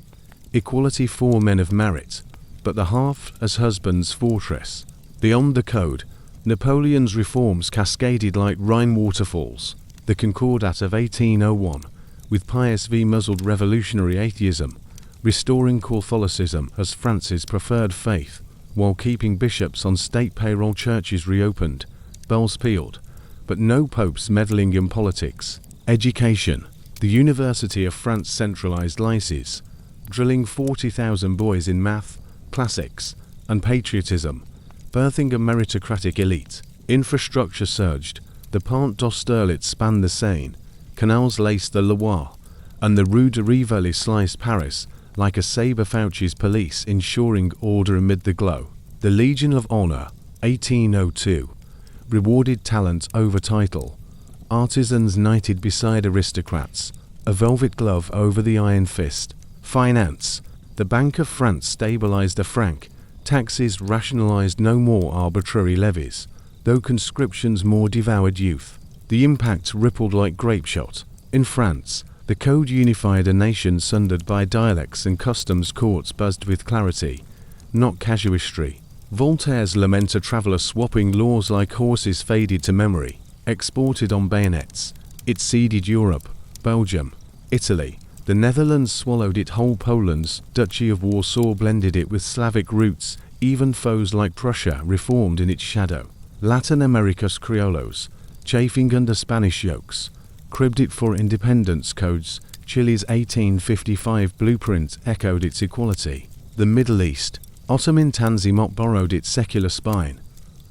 equality for men of merit, but the half as husband's fortress. Beyond the code, Napoleon's reforms cascaded like Rhine waterfalls. The Concordat of 1801, with Pius V muzzled revolutionary atheism, restoring Catholicism as France's preferred faith, while keeping bishops on state payroll. Churches reopened, bells pealed, but no popes meddling in politics. Education. The University of France centralized lycées, drilling 40,000 boys in math, classics, and patriotism, birthing a meritocratic elite. Infrastructure surged. The Pont d'Austerlitz spanned the Seine, canals laced the Loire, and the Rue de Rivoli sliced Paris like a saber. Fauci's police ensuring order amid the glow. The Legion of Honor, 1802, rewarded talent over title. Artisans knighted beside aristocrats, a velvet glove over the iron fist. Finance. The Bank of France stabilized the franc, taxes rationalized, no more arbitrary levies, though conscriptions more devoured youth. The impact rippled like grapeshot. In France, the code unified a nation sundered by dialects, and customs courts buzzed with clarity, not casuistry. Voltaire's lament, a traveller swapping laws like horses, faded to memory. Exported on bayonets, it seeded Europe, Belgium, Italy. The Netherlands swallowed it whole. Poland's Duchy of Warsaw blended it with Slavic roots. Even foes like Prussia reformed in its shadow. Latin America's criollos, chafing under Spanish yokes, cribbed it for independence codes. Chile's 1855 blueprint echoed its equality. The Middle East, Ottoman Tanzimat borrowed its secular spine,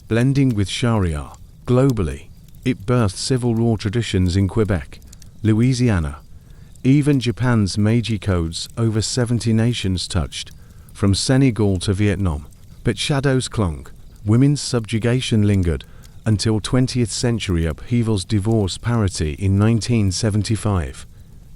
blending with Sharia. Globally, it birthed civil law traditions in Quebec, Louisiana. Even Japan's Meiji codes over 70 nations touched, from Senegal to Vietnam. But shadows clung. Women's subjugation lingered until 20th century upheavals. Divorce parity in 1975.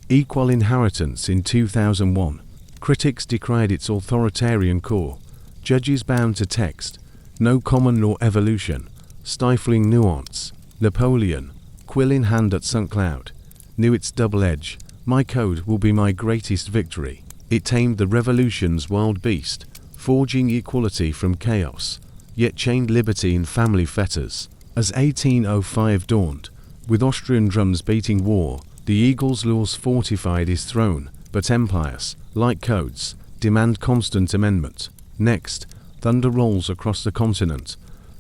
Equal inheritance in 2001. Critics decried its authoritarian core. Judges bound to text. No common law evolution. Stifling nuance. Napoleon, quill in hand at St. Cloud, knew its double edge. My code will be my greatest victory. It tamed the revolution's wild beast, forging equality from chaos, yet chained liberty in family fetters. As 1805 dawned, with Austrian drums beating war, the eagle's laws fortified his throne, but empires, like codes, demand constant amendment. Next, thunder rolls across the continent,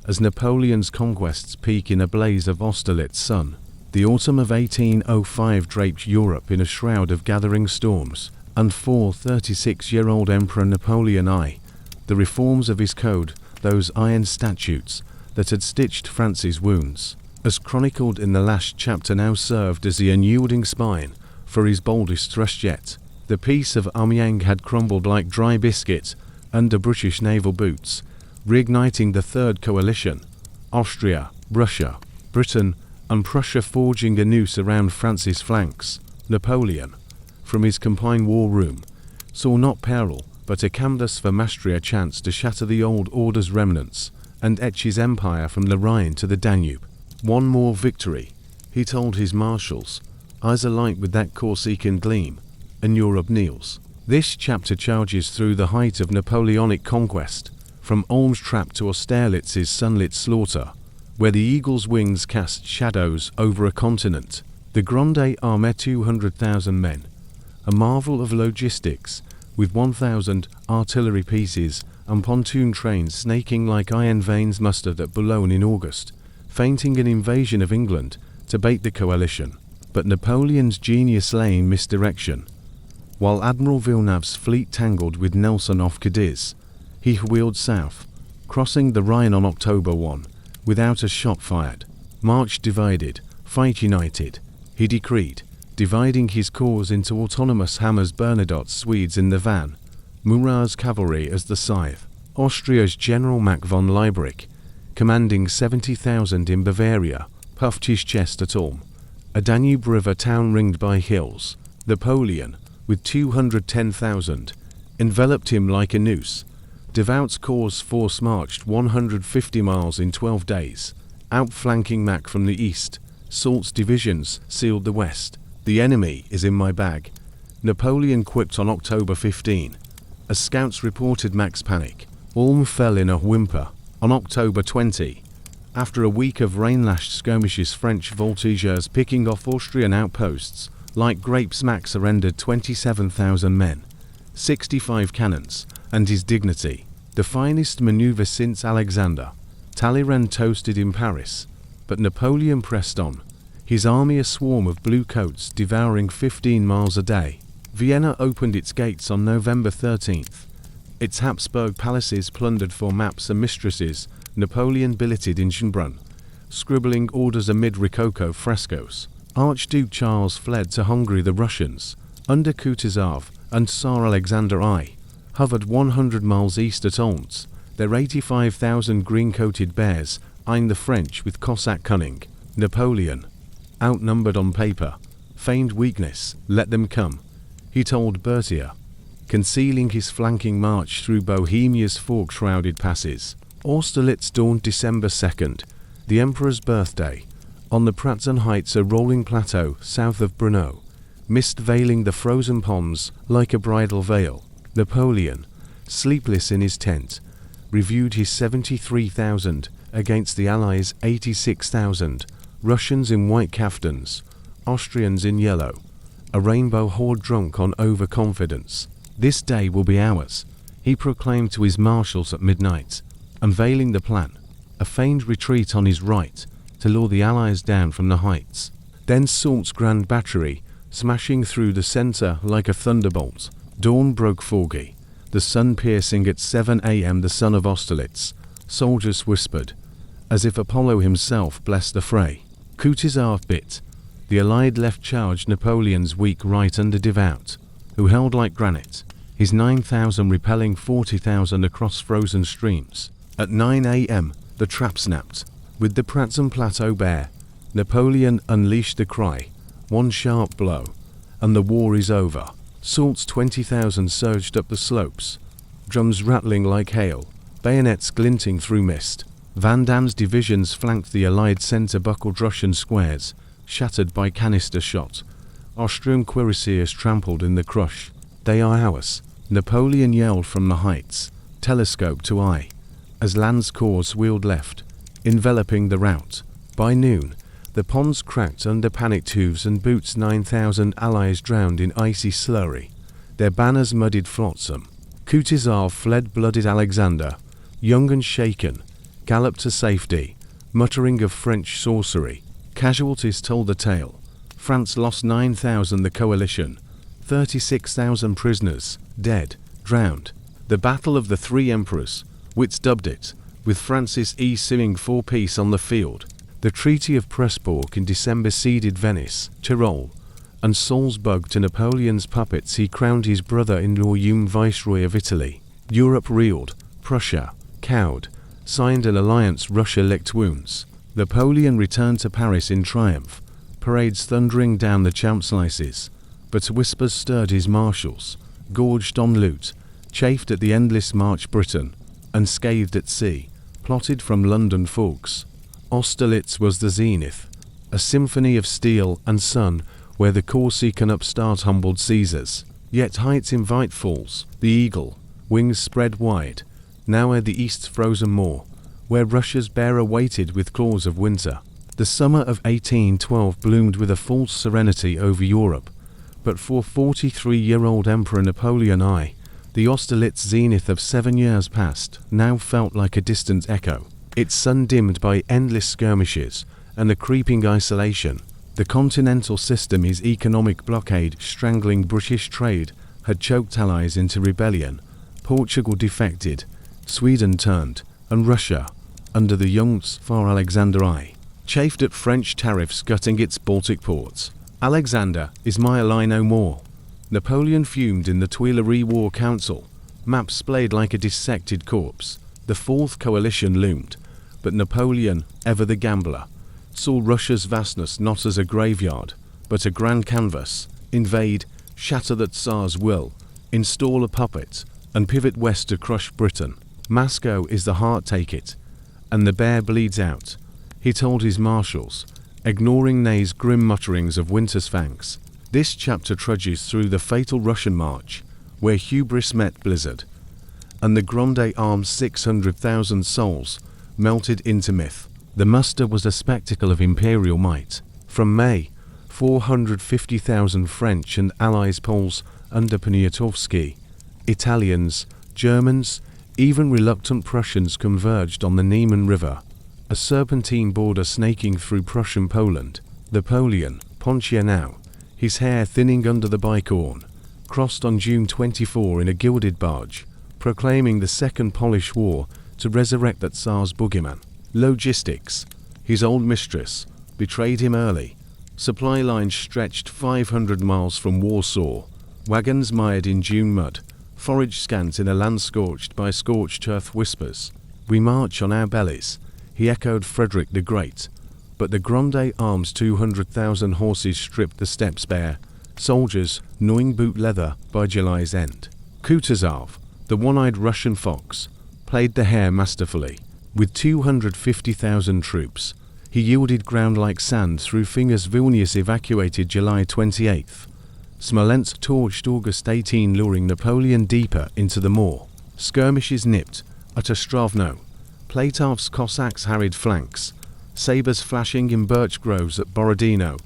as Napoleon's conquests peak in a blaze of Austerlitz sun. The autumn of 1805 draped Europe in a shroud of gathering storms, and for 36-year-old Emperor Napoleon I, the reforms of his code, those iron statutes that had stitched France's wounds, as chronicled in the last chapter, now served as the unyielding spine for his boldest thrust yet. The peace of Amiens had crumbled like dry biscuit under British naval boots, reigniting the Third Coalition, Austria, Russia, Britain, and Prussia forging a noose around France's flanks. Napoleon, from his Campaign war room, saw not peril, but a canvas for mastery, a chance to shatter the old order's remnants and etch his empire from the Rhine to the Danube. One more victory, he told his marshals, eyes alight with that Corsican gleam, and Europe kneels. This chapter charges through the height of Napoleonic conquest, from Ulm's trap to Austerlitz's sunlit slaughter, where the eagle's wings cast shadows over a continent. The Grande Armée, 200,000 men, a marvel of logistics, with 1,000 artillery pieces and pontoon trains snaking like iron veins, mustered at Boulogne in August, feinting an invasion of England to bait the coalition. But Napoleon's genius lay in misdirection. While Admiral Villeneuve's fleet tangled with Nelson off Cadiz, he wheeled south, crossing the Rhine on October 1, without a shot fired. March divided, fight united, he decreed, dividing his corps into autonomous hammers, Bernadotte's Swedes in the van, Murat's cavalry as the scythe. Austria's General Mack von Liebrich, commanding 70,000 in Bavaria, puffed his chest at Ulm, a Danube River town ringed by hills. Napoleon, with 210,000, enveloped him like a noose. Devout's corps force marched 150 miles in 12 days, outflanking Mack from the east. Soult's divisions sealed the west. The enemy is in my bag, Napoleon quipped on October 15. As scouts reported Mack's panic, Ulm fell in a whimper. On October 20, after a week of rain-lashed skirmishes, French voltigeurs picking off Austrian outposts like grapes, Mack surrendered 27,000 men, 65 cannons, and his dignity, the finest maneuver since Alexander. Talleyrand toasted in Paris, but Napoleon pressed on, his army a swarm of blue coats devouring 15 miles a day. Vienna opened its gates on November 13th. Its Habsburg palaces plundered for maps and mistresses. Napoleon billeted in Schönbrunn, scribbling orders amid Rococo frescoes. Archduke Charles fled to Hungary. The Russians, under Kutuzov and Tsar Alexander I, hovered 100 miles east at Olmutz, their 85,000 green-coated bears eyeing the French with Cossack cunning. Napoleon, outnumbered on paper, feigned weakness. Let them come, he told Berthier, concealing his flanking march through Bohemia's fog-shrouded passes. Austerlitz dawned December 2nd, the Emperor's birthday, on the Pratzen Heights, a rolling plateau south of Brno, mist veiling the frozen ponds like a bridal veil. Napoleon, sleepless in his tent, reviewed his 73,000 against the Allies' 86,000, Russians in white caftans, Austrians in yellow, a rainbow horde drunk on overconfidence. This day will be ours, he proclaimed to his marshals at midnight, unveiling the plan, a feigned retreat on his right to lure the Allies down from the heights. Then Soult's grand battery, smashing through the center like a thunderbolt. Dawn broke foggy, the sun piercing at 7 a.m. The son of Austerlitz, soldiers whispered, as if Apollo himself blessed the fray. Kutuzov bit. The Allied left charged Napoleon's weak right under Devout, who held like granite, his 9,000 repelling 40,000 across frozen streams. At 9 a.m., the trap snapped. With the Pratzen Plateau bare, Napoleon unleashed the cry, one sharp blow, and the war is over. Soult's 20,000 surged up the slopes, drums rattling like hail, bayonets glinting through mist. Vandame's divisions flanked the Allied center, buckled Russian squares, shattered by canister shot. Austrian cuirassiers trampled in the crush. "They are ours," Napoleon yelled from the heights, telescope to eye, as Lannes' corps wheeled left, enveloping the rout. By noon, the ponds cracked under panicked hooves and boots. 9,000 allies drowned in icy slurry, their banners muddied flotsam. Kutuzov fled. Blooded Alexander, young and shaken, galloped to safety, muttering of French sorcery. Casualties told the tale. France lost 9,000, the coalition, 36,000 prisoners, dead, drowned. The Battle of the Three Emperors, Wits dubbed it, with Francis suing for peace on the field. The Treaty of Pressburg in December ceded Venice, Tyrol, and Salzburg to Napoleon's puppets. He crowned his brother-in-law Viceroy of Italy. Europe reeled. Prussia, cowed, signed an alliance. Russia licked wounds. Napoleon returned to Paris in triumph, parades thundering down the Champs-Élysées, but whispers stirred his marshals, gorged on loot, chafed at the endless march. Britain, unscathed at sea, plotted from London forks. Austerlitz was the zenith, a symphony of steel and sun where the Corsican upstart humbled Caesars. Yet heights invite falls. The eagle, wings spread wide, now ere the east's frozen moor, where Russia's bearer waited with claws of winter. The summer of 1812 bloomed with a false serenity over Europe, but for 43-year-old Emperor Napoleon I, the Austerlitz zenith of 7 years past now felt like a distant echo, its sun dimmed by endless skirmishes and the creeping isolation. The continental system, his economic blockade strangling British trade, had choked allies into rebellion. Portugal defected, Sweden turned, and Russia, under the young Tsar Alexander I, chafed at French tariffs gutting its Baltic ports. Alexander, is my ally no more? Napoleon fumed in the Tuileries War Council, maps splayed like a dissected corpse. The Fourth Coalition loomed, but Napoleon, ever the gambler, saw Russia's vastness not as a graveyard, but a grand canvas. Invade, shatter the Tsar's will, install a puppet, and pivot west to crush Britain. Moscow is the heart, take it, and the bear bleeds out, he told his marshals, ignoring Ney's grim mutterings of winter's fangs. This chapter trudges through the fatal Russian march, where hubris met blizzard, and the Grande Arme's 600,000 souls melted into myth. The muster was a spectacle of imperial might. From May, 450,000 French and Allies Poles under Poniatowski, Italians, Germans, even reluctant Prussians converged on the Niemen River, a serpentine border snaking through Prussian Poland. Napoleon, Ponthieu, his hair thinning under the bicorn, crossed on June 24 in a gilded barge, proclaiming the Second Polish War to resurrect that Tsar's boogeyman. Logistics, his old mistress, betrayed him early. Supply lines stretched 500 miles from Warsaw, wagons mired in June mud, forage scant in a land scorched by scorched earth. Whispers, "We march on our bellies," he echoed Frederick the Great, but the Grande Arme's 200,000 horses stripped the steppes bare, soldiers gnawing boot leather by July's end. Kutuzov, the one-eyed Russian fox, played the hare masterfully. With 250,000 troops, he yielded ground like sand through fingers. Vilnius evacuated July 28. Smolensk torched August 18, luring Napoleon deeper into the moor. Skirmishes nipped at Ostrovno. Platov's Cossacks harried flanks, sabres flashing in birch groves at Borodino.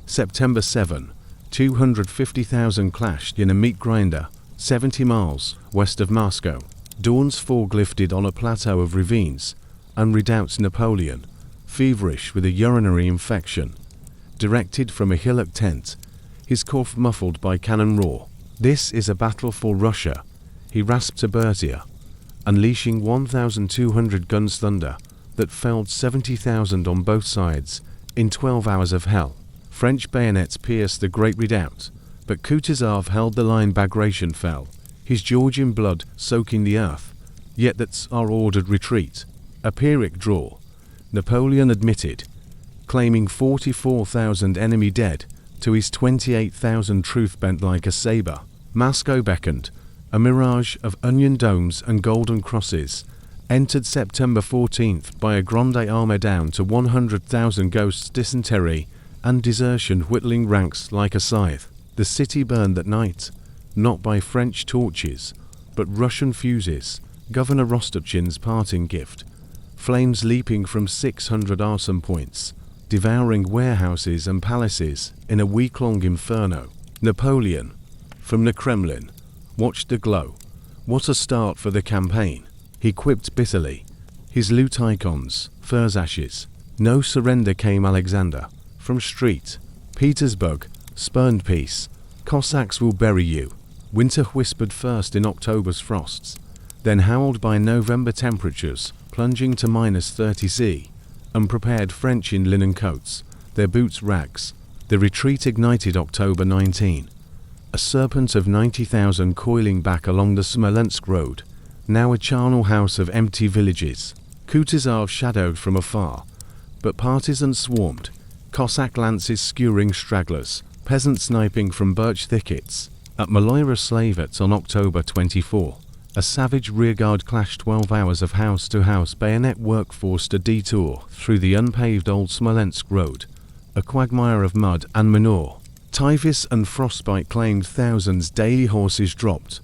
September 7, 250,000 clashed in a meat grinder 70 miles west of Moscow. Dawn's fog lifted on a plateau of ravines, and redoubts. Napoleon, feverish with a urinary infection, directed from a hillock tent, his cough muffled by cannon roar. "This is a battle for Russia," he rasped to Berthier, unleashing 1,200 guns thunder that felled 70,000 on both sides in 12 hours of hell. French bayonets pierced the great redoubt, but Kutuzov held the line. Bagration fell, his Georgian blood soaking the earth, yet the Tsar ordered retreat. A Pyrrhic draw, Napoleon admitted, claiming 44,000 enemy dead to his 28,000 truth bent like a saber. Moscow beckoned, a mirage of onion domes and golden crosses, entered September 14th by a Grande Armée down to 100,000 ghosts. Dysentery and desertion whittling ranks like a scythe. The city burned that night, not by French torches, but Russian fuses, Governor Rostopchin's parting gift. Flames leaping from 600 arson points, devouring warehouses and palaces in a week-long inferno. Napoleon, from the Kremlin, watched the glow. What a start for the campaign, he quipped bitterly. His loot icons, furs ashes. No surrender came Alexander. From St. Petersburg, spurned peace. Cossacks will bury you. Winter whispered first in October's frosts, then howled by November temperatures, plunging to -30°C. Unprepared French in linen coats, their boots rags. The retreat ignited October 19. A serpent of 90,000 coiling back along the Smolensk road, now a charnel house of empty villages. Kutuzov shadowed from afar, but partisans swarmed, Cossack lances skewering stragglers, peasants sniping from birch thickets. At Maloyra Slavets on October 24, a savage rearguard clashed 12 hours of house-to-house bayonet work forced a detour through the unpaved old Smolensk road, a quagmire of mud and manure. Typhus and frostbite claimed thousands, daily horses dropped.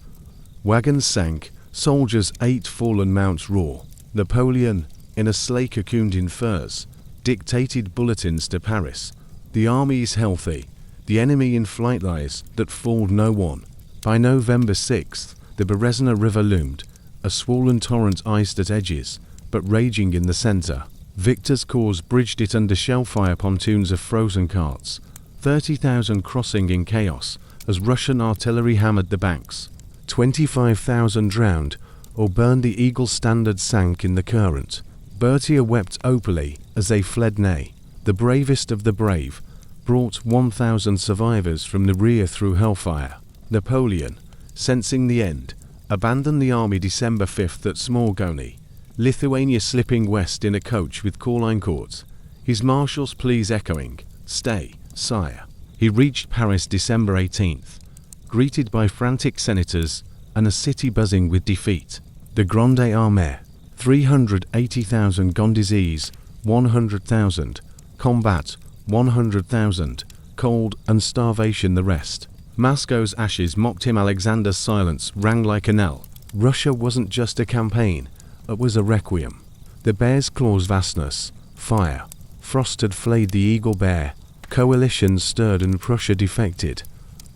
Wagons sank, soldiers ate fallen mounts raw. Napoleon, in a sleigh cocooned in furs, dictated bulletins to Paris. The army is healthy, the enemy in flight lies that fooled no one. By November 6th, the Berezina River loomed, a swollen torrent iced at edges, but raging in the center. Victor's corps bridged it under shellfire pontoons of frozen carts, 30,000 crossing in chaos as Russian artillery hammered the banks. 25,000 drowned or burned. The Eagle standard sank in the current. Berthier wept openly as they fled. Nay, the bravest of the brave brought 1,000 survivors from the rear through hellfire. Napoleon, sensing the end, abandoned the army December 5th at Smorgony, Lithuania, slipping west in a coach with Caulaincourt, his marshal's pleas echoing, "Stay, sire." He reached Paris December 18th, greeted by frantic senators and a city buzzing with defeat. The Grande Armée, 380,000 Gondizes, 100,000, combat, 100,000, cold and starvation the rest. Moscow's ashes mocked him. Alexander's silence rang like a knell. Russia wasn't just a campaign, it was a requiem. The bear's claws vastness, fire, frost had flayed the eagle bare. Coalitions stirred and Prussia defected.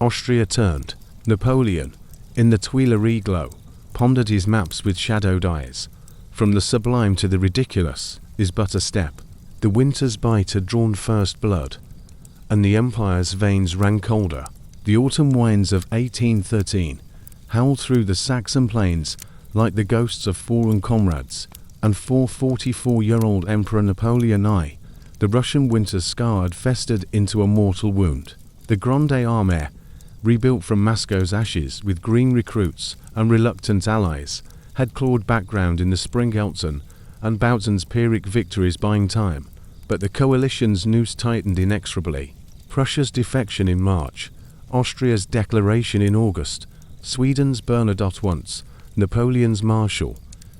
Austria turned. Napoleon, in the Tuileries glow, pondered his maps with shadowed eyes. From the sublime to the ridiculous is but a step. The winter's bite had drawn first blood, and the empire's veins ran colder. The autumn winds of 1813 howled through the Saxon plains like the ghosts of fallen comrades, and for 44-year-old Emperor Napoleon I, the Russian winter's scar had festered into a mortal wound. The Grande Armée, rebuilt from Moscow's ashes with green recruits and reluctant allies, had clawed back ground in the spring. Elton and Bautin's Pyrrhic victories buying time, but the coalition's noose tightened inexorably. Prussia's defection in March, Austria's declaration in August, Sweden's Bernadotte once, Napoleon's marshal,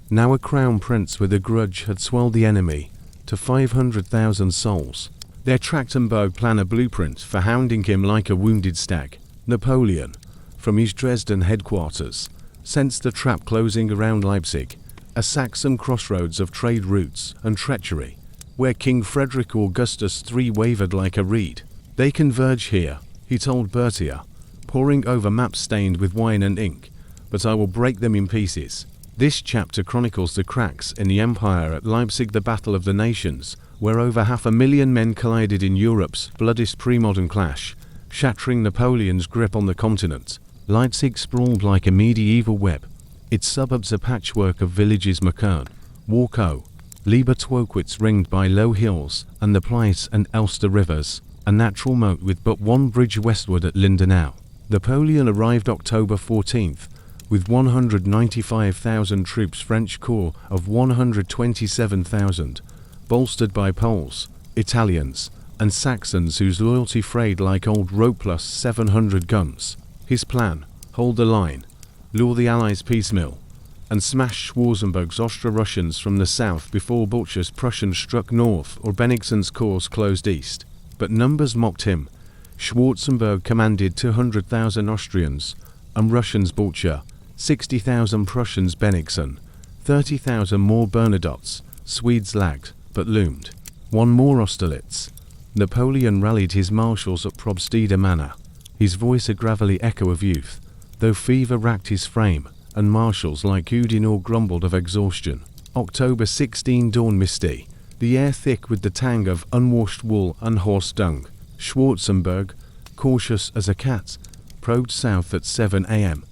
now a crown prince with a grudge, had swelled the enemy to 500,000 souls. Their Trachtenberg plan a blueprint for hounding him like a wounded stag. Napoleon, from his Dresden headquarters, sensed the trap closing around Leipzig, a Saxon crossroads of trade routes and treachery, where King Frederick Augustus III wavered like a reed. They converge here, he told Berthier, poring over maps stained with wine and ink, but I will break them in pieces. This chapter chronicles the cracks in the empire at Leipzig, the battle of the nations, where over 500,000 men collided in Europe's bloodiest pre-modern clash, shattering Napoleon's grip on the continent. Leipzig sprawled like a medieval web, its suburbs a patchwork of villages: Möckern, Warkow, Liebertwowitz, ringed by low hills, and the Pleiss and Elster rivers, a natural moat with but one bridge westward at Lindenau. Napoleon arrived October 14th, with 195,000 troops, French corps of 127,000, bolstered by Poles, Italians, and Saxons whose loyalty frayed like old rope, plus 700 guns. His plan: hold the line, lure the Allies piecemeal, and smash Schwarzenberg's Austro-Russians from the south before Butcher's Prussians struck north or Bennigsen's corps closed east. But numbers mocked him. Schwarzenberg commanded 200,000 Austrians, and Russians Butcher, 60,000 Prussians Bennigsen, 30,000 more Bernadottes, Swedes lagged, but loomed. One more Austerlitz. Napoleon rallied his marshals at Probstede Manor, his voice a gravelly echo of youth, though fever racked his frame, and marshals like Oudinot grumbled of exhaustion. October 16 dawn misty, the air thick with the tang of unwashed wool and horse dung. Schwarzenberg, cautious as a cat, probed south at 7 a.m.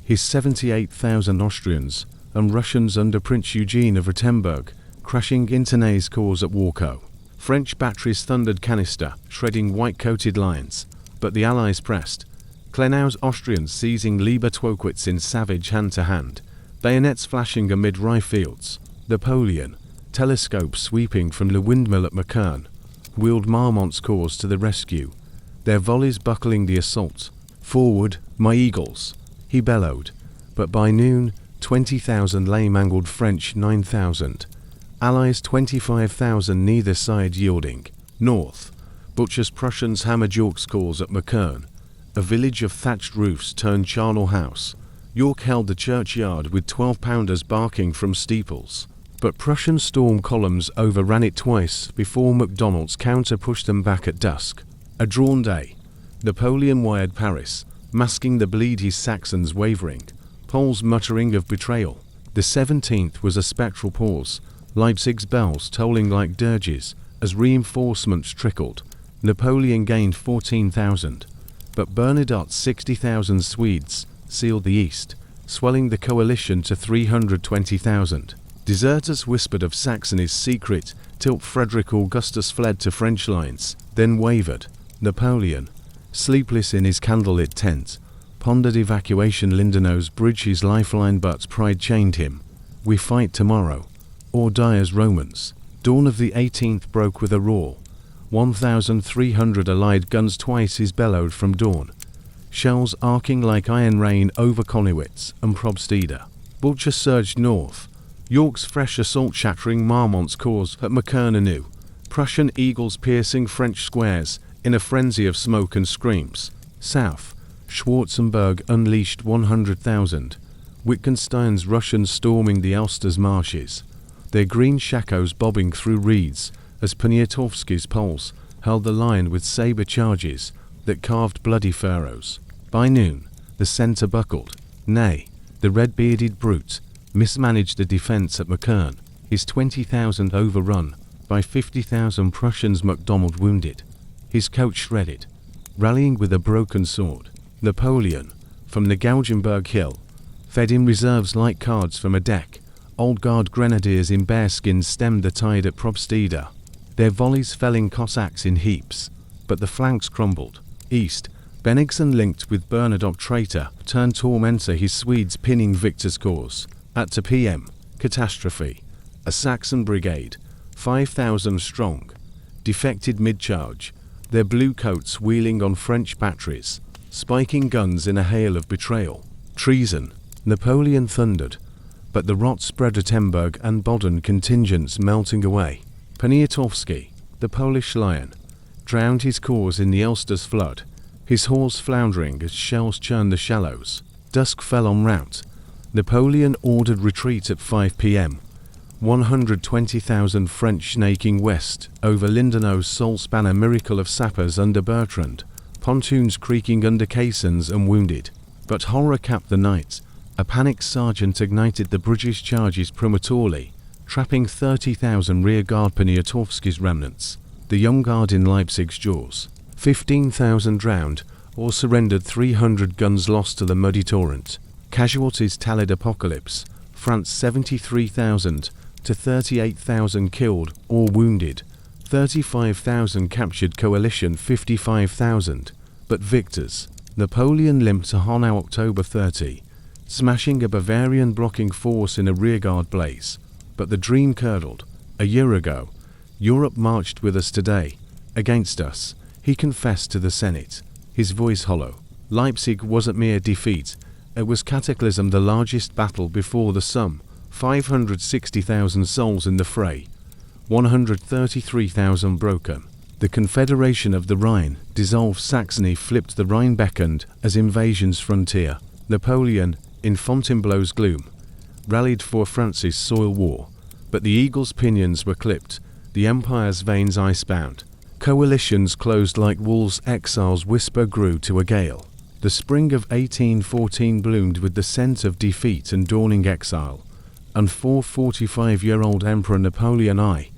His 78,000 Austrians and Russians under Prince Eugene of Württemberg crashing into Ney's corps at Warco. French batteries thundered canister, shredding white-coated lines, but the Allies pressed. Klenau's Austrians seizing Lieber-Twokwitz in savage hand-to-hand, bayonets flashing amid rye fields. Napoleon, telescope sweeping from the windmill at Meukern, wheeled Marmont's corps to the rescue, their volleys buckling the assault. "Forward, my eagles!" he bellowed, but by noon 20,000 lay mangled French 9,000. Allies 25,000 neither side yielding. North, Butcher's Prussians hammered York's corps at Meukern, a village of thatched roofs turned charnel house. York held the churchyard with 12-pounders barking from steeples, but Prussian storm columns overran it twice before MacDonald's counter pushed them back at dusk. A drawn day. Napoleon wired Paris, masking the bleed his Saxons wavering, Poles muttering of betrayal. The 17th was a spectral pause, Leipzig's bells tolling like dirges as reinforcements trickled. Napoleon gained 14,000, but Bernadotte's 60,000 Swedes sealed the east, swelling the coalition to 320,000. Deserters whispered of Saxony's secret till Frederick Augustus fled to French lines, then wavered. Napoleon, sleepless in his candlelit tent, pondered evacuation. Lindenau's bridge his lifeline, but pride chained him. We fight tomorrow, or die as Romans. Dawn of the 18th broke with a roar. 1,300 Allied guns twice as bellowed from dawn, shells arcing like iron rain over Connewitz and Probstede. Butcher surged north, York's fresh assault shattering Marmont's corps at Meukern anew, Prussian eagles piercing French squares in a frenzy of smoke and screams. South, Schwarzenberg unleashed 100,000, Wittgenstein's Russians storming the Elster's marshes, their green shakos bobbing through reeds as Poniatowski's Poles held the line with sabre charges that carved bloody furrows. By noon, the centre buckled. Ney, the red-bearded brute, mismanaged the defence at Meukern, his 20,000 overrun by 50,000 Prussians. MacDonald wounded, his coach shredded, rallying with a broken sword. Napoleon, from the Gaugenberg hill, fed in reserves like cards from a deck. Old Guard grenadiers in bearskins stemmed the tide at Probstede, their volleys felling Cossacks in heaps, but the flanks crumbled. East, Bennigsen linked with Bernadotte traitor turned tormentor, his Swedes pinning Victor's cause. At 2 p.m, catastrophe. A Saxon brigade, 5,000 strong, defected mid-charge, their blue coats wheeling on French batteries, spiking guns in a hail of betrayal. Treason, Napoleon thundered, but the rot spread at Württemberg and Baden, contingents melting away. Poniatowski, the Polish lion, drowned his corps in the Elster's flood, his horse floundering as shells churned the shallows. Dusk fell en route. Napoleon ordered retreat at 5 p.m. 120,000 French snaking west over Lindenau's soul-spanner miracle of sappers under Bertrand, pontoons creaking under caissons and wounded. But horror capped the night. A panicked sergeant ignited the British charges prematurely, trapping 30,000 rearguard Poniatowski's remnants, the young guard in Leipzig's jaws. 15,000 drowned or surrendered, 300 guns lost to the muddy torrent. Casualties tallied apocalypse, France 73,000 to 38,000 killed or wounded, 35,000 captured, coalition 55,000, but victors. Napoleon limped to Hanau October 30, smashing a Bavarian blocking force in a rearguard blaze. But the dream curdled. A year ago, Europe marched with us, today against us, he confessed to the Senate, his voice hollow. Leipzig wasn't mere defeat, it was cataclysm, the largest battle before the Somme. 560,000 souls in the fray, 133,000 broken. The Confederation of the Rhine dissolved. Saxony flipped, the Rhine beckoned as invasion's frontier. Napoleon, in Fontainebleau's gloom, rallied for France's soil war, but the eagle's pinions were clipped, the empire's veins icebound. Coalitions closed like walls, exile's whisper grew to a gale. The spring of 1814 bloomed with the scent of defeat and dawning exile, and for 45-year-old Emperor Napoleon I,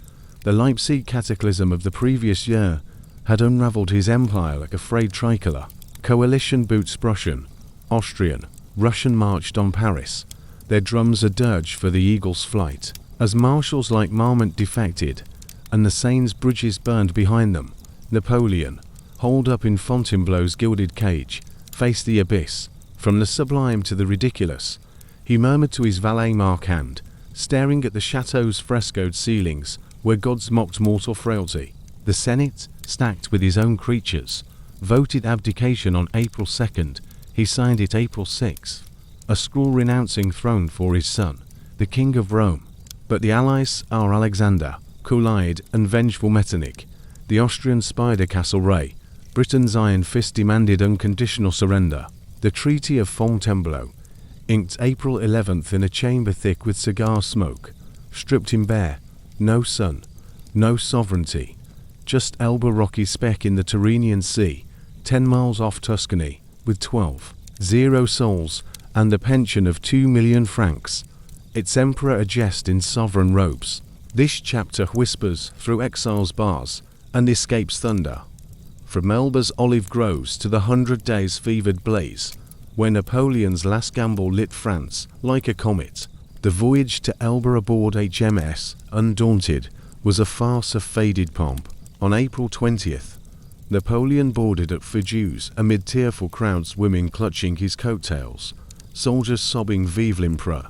the Leipzig cataclysm of the previous year, had unraveled his empire like a frayed tricolour. Coalition boots Prussian, Austrian, Russian marched on Paris, their drums a dirge for the eagle's flight. As marshals like Marmont defected, and the Seine's bridges burned behind them, Napoleon, holed up in Fontainebleau's gilded cage, faced the abyss. From the sublime to the ridiculous, he murmured to his valet Marquand, staring at the chateau's frescoed ceilings, where gods mocked mortal frailty. The Senate, stacked with his own creatures, voted abdication on April 2nd. He signed it April 6th, a scrawl renouncing throne for his son, the King of Rome. But the allies are Alexander, cool-eyed and vengeful Metternich, the Austrian spider Castlereagh. Britain's iron fist demanded unconditional surrender. The Treaty of Fontainebleau, inked April 11th in a chamber thick with cigar smoke, stripped him bare. No sun, no sovereignty, just Elba rocky speck in the Tyrrhenian Sea, 10 miles off Tuscany, with 12,000 souls, and a pension of 2 million francs. Its emperor a jest in sovereign robes. This chapter whispers through exile's bars and escapes thunder. From Elba's olive groves to the 100 Days' fevered blaze, where Napoleon's last gamble lit France like a comet. The voyage to Elba aboard HMS Undaunted was a farce of faded pomp. On April 20th, Napoleon boarded at Fréjus amid tearful crowds, women clutching his coattails, soldiers sobbing Vive l'Empereur.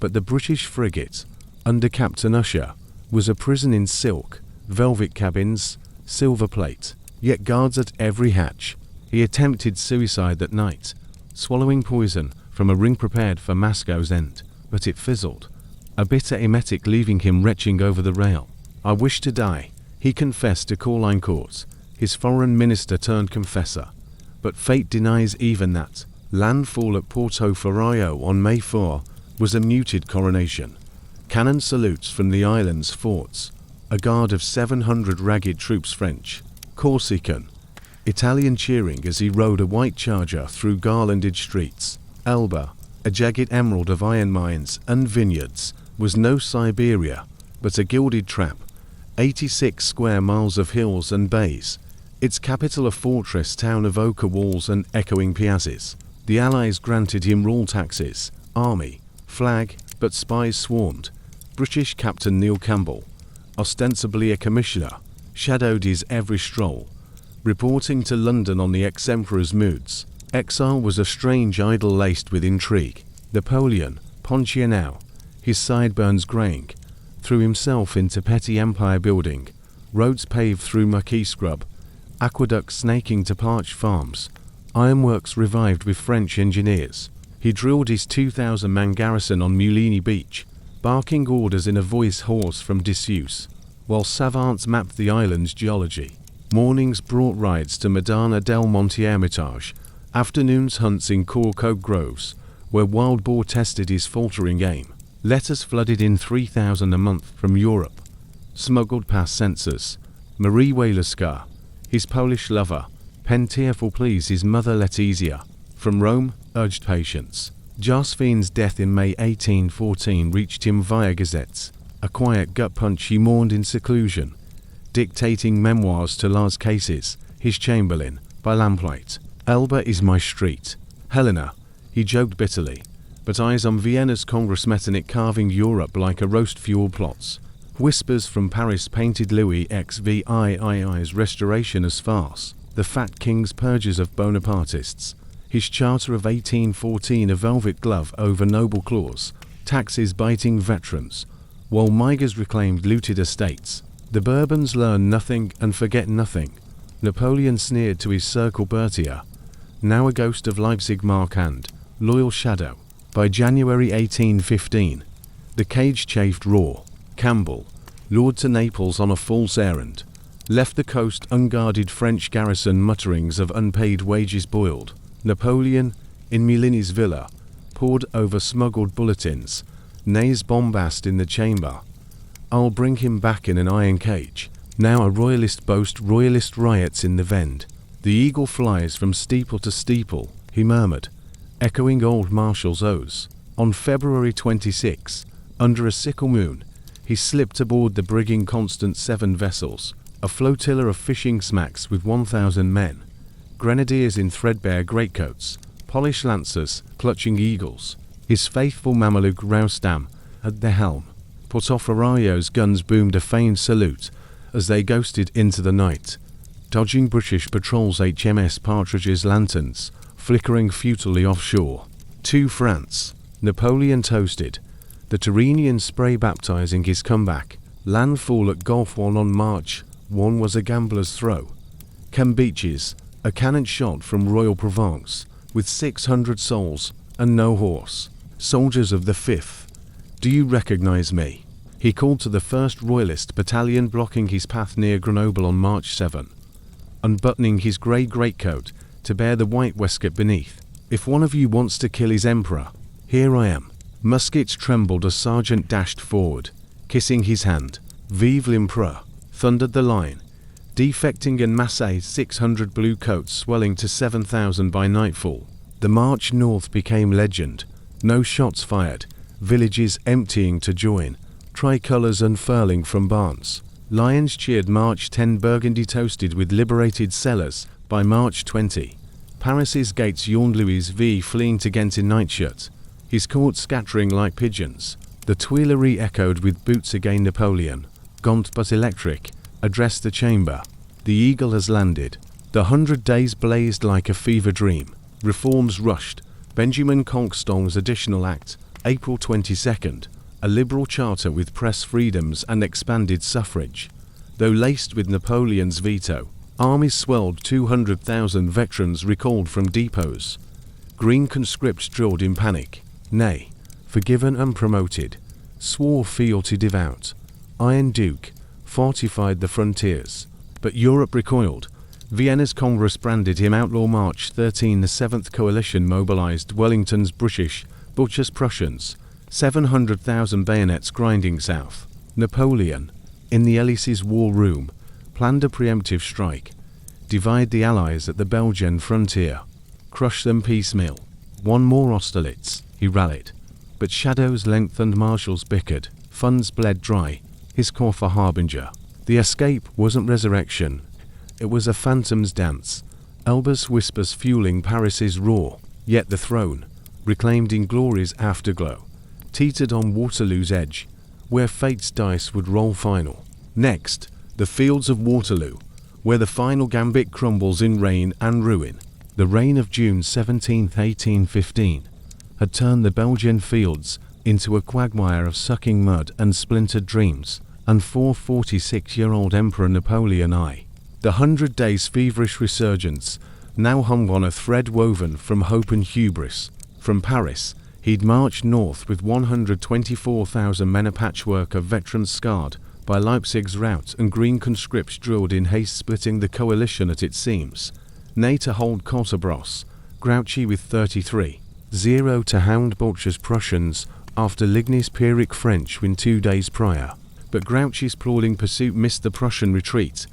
But the British frigate, under Captain Usher, was a prison in silk, velvet cabins, silver plate, yet guards at every hatch. He attempted suicide that night, swallowing poison from a ring prepared for Moscow's end, but it fizzled, a bitter emetic leaving him retching over the rail. I wish to die, he confessed to Caulaincourt, his foreign minister turned confessor. But fate denies even that. Landfall at Porto Ferraio on May 4 was a muted coronation. Cannon salutes from the island's forts, a guard of 700 ragged troops, French, Corsican, Italian cheering as he rode a white charger through garlanded streets. Elba, a jagged emerald of iron mines and vineyards, was no Siberia, but a gilded trap, 86 square miles of hills and bays, its capital a fortress town of ochre walls and echoing piazzas. The Allies granted him royal taxes, army, flag, but spies swarmed. British Captain Neil Campbell, ostensibly a commissioner, shadowed his every stroll, reporting to London on the ex-emperor's moods. Exile was a strange idyll laced with intrigue. Napoleon, Pontchartrain, his sideburns graying, threw himself into petty empire building, roads paved through mucky scrub, aqueducts snaking to parched farms, ironworks revived with French engineers. He drilled his 2,000-man garrison on Mulini Beach, barking orders in a voice hoarse from disuse, while savants mapped the island's geology. Mornings brought rides to Medana del Monte Hermitage, afternoons hunts in Corco groves, where wild boar tested his faltering aim. Letters flooded in 3,000 a month from Europe, smuggled past censors. Marie Waleska, his Polish lover, penned tearful pleas his mother Letizia. From Rome, urged patience. Josephine's death in May 1814 reached him via gazettes, a quiet gut punch he mourned in seclusion, dictating memoirs to Lars Cases, his chamberlain, by lamplight. Elba is my street. Helena, he joked bitterly, but eyes on Vienna's Congress Metternich carving Europe like a roast fuel plots. Whispers from Paris painted Louis XVII's restoration as farce, the fat king's purges of Bonapartists, his charter of 1814 a velvet glove over noble claws, taxes biting veterans, while Migers reclaimed looted estates. The Bourbons learn nothing and forget nothing. Napoleon sneered to his circle Berthier, now a ghost of Leipzig Marquand, loyal shadow. By January 1815, the cage chafed raw. Campbell, lured to Naples on a false errand, left the coast unguarded. French garrison mutterings of unpaid wages boiled. Napoleon, in Mulini's villa, pored over smuggled bulletins, Ney's bombast in the chamber. I'll bring him back in an iron cage. Now a royalist boast royalist riots in the Vend. The eagle flies from steeple to steeple, he murmured, echoing old Marshall's oaths. On February 26, under a sickle moon, he slipped aboard the brigging Constant 7 vessels, a flotilla of fishing smacks with 1,000 men, grenadiers in threadbare greatcoats, polished lancers clutching eagles, his faithful Mameluke Roustam at the helm. Portoferraio's guns boomed a feigned salute as they ghosted into the night, dodging British patrols HMS Partridge's lanterns, flickering futilely offshore. To France, Napoleon toasted, the Tyrrhenian spray baptizing his comeback. Landfall at Gulf 1 on March 1 was a gambler's throw. Cambeaches, a cannon shot from Royal Provence, with 600 souls and no horse. Soldiers of the 5th, do you recognize me? He called to the 1st Royalist Battalion blocking his path near Grenoble on March 7, unbuttoning his grey greatcoat to bear the white waistcoat beneath. If one of you wants to kill his emperor, here I am. Muskets trembled as Sergeant dashed forward, kissing his hand. Vive l'Empereur, thundered the line, defecting en masse 600 blue coats swelling to 7,000 by nightfall. The march north became legend. No shots fired, villages emptying to join, tricolours unfurling from barns. Lions cheered March 10. Burgundy toasted with liberated cellars by March 20. Paris's gates yawned. Louis V fleeing to Ghent in nightshirt, his court scattering like pigeons. The Tuileries echoed with boots again. Napoleon, gaunt but electric, addressed the chamber. The eagle has landed. The 100 days blazed like a fever dream. Reforms rushed. Benjamin Constable's additional act, April 22nd, a liberal charter with press freedoms and expanded suffrage. Though laced with Napoleon's veto, armies swelled. 200,000 veterans recalled from depots. Green conscripts drilled in panic. Ney, forgiven and promoted, swore fealty devout. Iron Duke fortified the frontiers. But Europe recoiled. Vienna's Congress branded him outlaw. March 13. The 7th Coalition mobilized Wellington's British, Butcher's Prussians, 700,000 bayonets grinding south. Napoleon, in the Élysées war room, planned a preemptive strike, divide the Allies at the Belgian frontier, crush them piecemeal. One more Austerlitz, he rallied. But shadows lengthened. Marshals bickered, funds bled dry, his corps a harbinger. The escape wasn't resurrection, it was a phantom's dance. Elba's whispers fueling Paris's roar. Yet the throne, reclaimed in glory's afterglow, teetered on Waterloo's edge, where fate's dice would roll final. Next, the fields of Waterloo, where the final gambit crumbles in rain and ruin. The rain of June 17, 1815, had turned the Belgian fields into a quagmire of sucking mud and splintered dreams, and for 46-year-old Emperor Napoleon I, the 100 days' feverish resurgence now hung on a thread woven from hope and hubris. From Paris, he'd marched north with 124,000 men, a patchwork of veterans scarred by Leipzig's rout and green conscripts drilled in haste, splitting the coalition at its seams. Ney to hold Cottebros, Grouchy with 33-0 to hound Butcher's Prussians after Ligny's Pyrrhic French win 2 days prior. But Grouchy's plauling pursuit missed the Prussian retreat,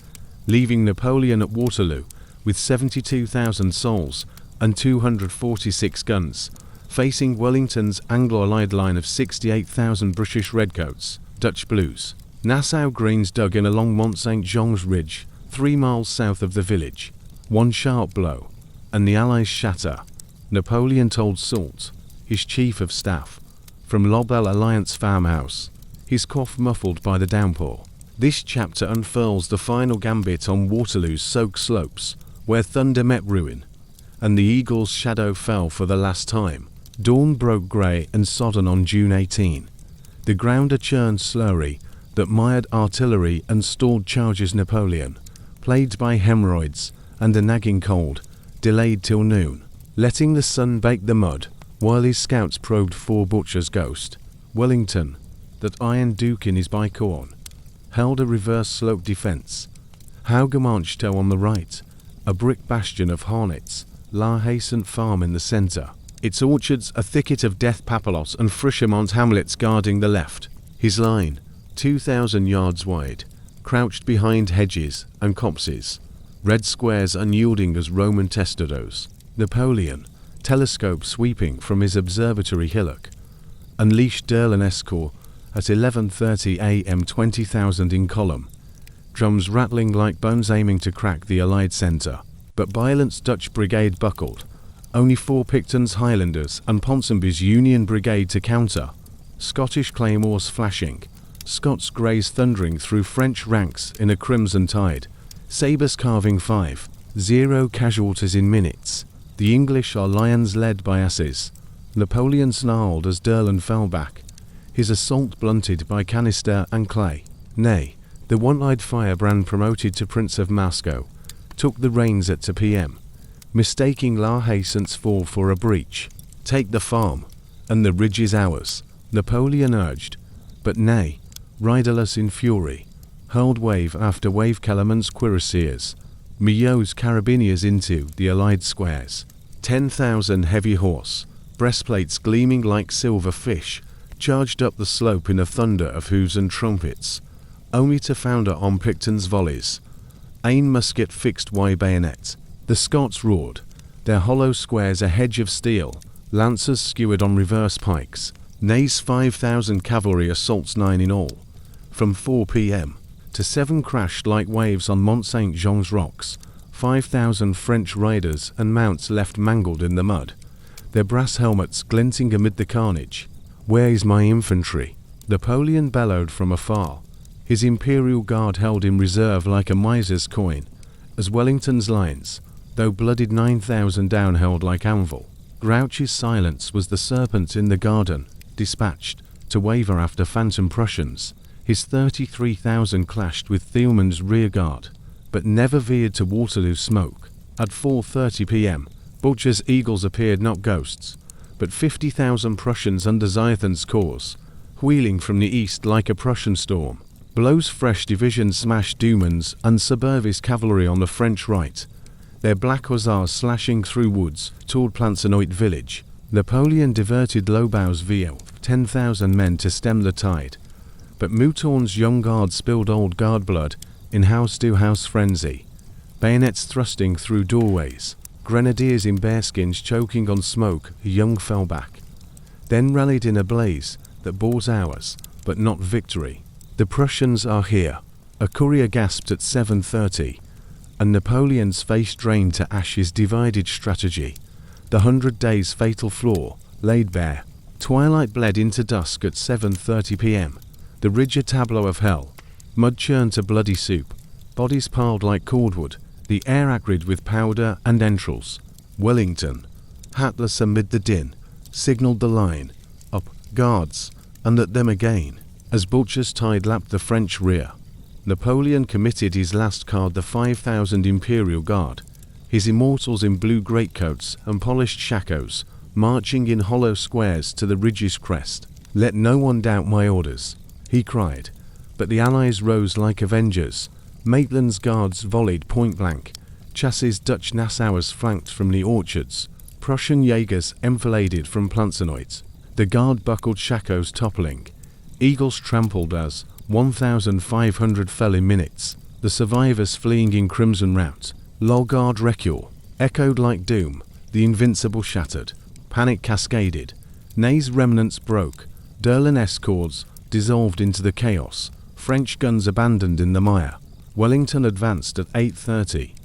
leaving Napoleon at Waterloo with 72,000 souls and 246 guns, facing Wellington's Anglo-Allied line of 68,000 British redcoats, Dutch blues. Nassau Greens dug in along Mont St. Jean's ridge, 3 miles south of the village. One sharp blow, and the Allies shatter. Napoleon told Soult, his chief of staff, from Lobel Alliance farmhouse, his cough muffled by the downpour. This chapter unfurls the final gambit on Waterloo's soaked slopes, where thunder met ruin, and the eagle's shadow fell for the last time. Dawn broke grey and sodden on June 18. The ground a churned slurry that mired artillery and stalled charges. Napoleon, plagued by hemorrhoids and a nagging cold, delayed till noon, letting the sun bake the mud, while his scouts probed for Butcher's ghost. Wellington, that Iron Duke in his bicorn, held a reverse slope defence. Haugemansteau on the right, a brick bastion of Harnitz, La Haissant Farm in the centre. its orchards a thicket of death papelots and Frischemont hamlets guarding the left. His line, 2,000 yards wide, crouched behind hedges and copses, red squares unyielding as Roman testados. Napoleon, telescope sweeping from his observatory hillock, unleashed d'Erlon's corps at 11:30 a.m. 20,000 in column, drums rattling like bones aiming to crack the Allied centre. But Bylandt's Dutch brigade buckled, only 4 Picton's Highlanders and Ponsonby's Union brigade to counter, Scottish claymores flashing, Scots greys thundering through French ranks in a crimson tide, sabres carving 5-0 casualties in minutes. The English are lions led by asses. Napoleon snarled as d'Erlon fell back, his assault blunted by canister and clay. Nay, the one-eyed firebrand promoted to Prince of Moscow took the reins at 2 p.m., mistaking La Hayen's fall for a breach. Take the farm, and the ridge is ours, Napoleon urged, but nay, riderless in fury, hurled wave after wave Kellerman's cuirassiers, Milhaud's carabiniers into the Allied squares. 10,000 heavy horse, breastplates gleaming like silver fish, charged up the slope in a thunder of hoofs and trumpets, only to founder on Picton's volleys. Ain musket fixed Y bayonet. The Scots roared, their hollow squares a hedge of steel, lancers skewered on reverse pikes. Ney's 5,000 cavalry assaults 9 in all. From 4 p.m. to 7 crashed like waves on Mont Saint Jean's rocks, 5,000 French riders and mounts left mangled in the mud, their brass helmets glinting amid the carnage. Where is my infantry? Napoleon bellowed from afar, his Imperial Guard held in reserve like a miser's coin, as Wellington's lines, though blooded 9,000 down held like anvil. Grouchy's silence was the serpent in the garden, dispatched to waver after phantom Prussians. His 33,000 clashed with Thielmann's rearguard, but never veered to Waterloo smoke. At 4:30 p.m., Butcher's eagles appeared not ghosts, but 50,000 Prussians under Ziethen's corps, wheeling from the east like a Prussian storm. Blow's fresh division smashed Dumann's and Suburbi's cavalry on the French right, their black hussars slashing through woods toward Plancenoit village. Napoleon diverted Lobau's VL, 10,000 men to stem the tide, but Mouton's young guard spilled old guard blood in house-to-house frenzy, bayonets thrusting through doorways, grenadiers in bearskins choking on smoke. Young fell back, then rallied in a blaze that bought ours, but not victory. The Prussians are here, a courier gasped at 7:30, and Napoleon's face drained to ash his divided strategy. The 100 days' fatal flaw, laid bare. Twilight bled into dusk at 7:30 p.m. The ridge a tableau of hell, mud churned to bloody soup, bodies piled like cordwood, the air acrid with powder and entrails. Wellington, hatless amid the din, signalled the line, up, guards, and at them again. As Butcher's tide lapped the French rear, Napoleon committed his last card, the 5,000 Imperial Guard, his immortals in blue greatcoats and polished shakos, marching in hollow squares to the ridge's crest. Let no one doubt my orders, he cried, but the Allies rose like avengers. Maitland's guards volleyed point-blank, Chassey's Dutch Nassauers flanked from the orchards, Prussian Jaegers enfiladed from Plancenoit, the guard buckled shakos toppling. Eagles trampled as 1,500 fell in minutes, the survivors fleeing in crimson rout. Lolgard Recul echoed like doom, the invincible shattered, panic cascaded, Ney's remnants broke, d'Erlon's corps dissolved into the chaos, French guns abandoned in the mire. Wellington advanced at 8:30,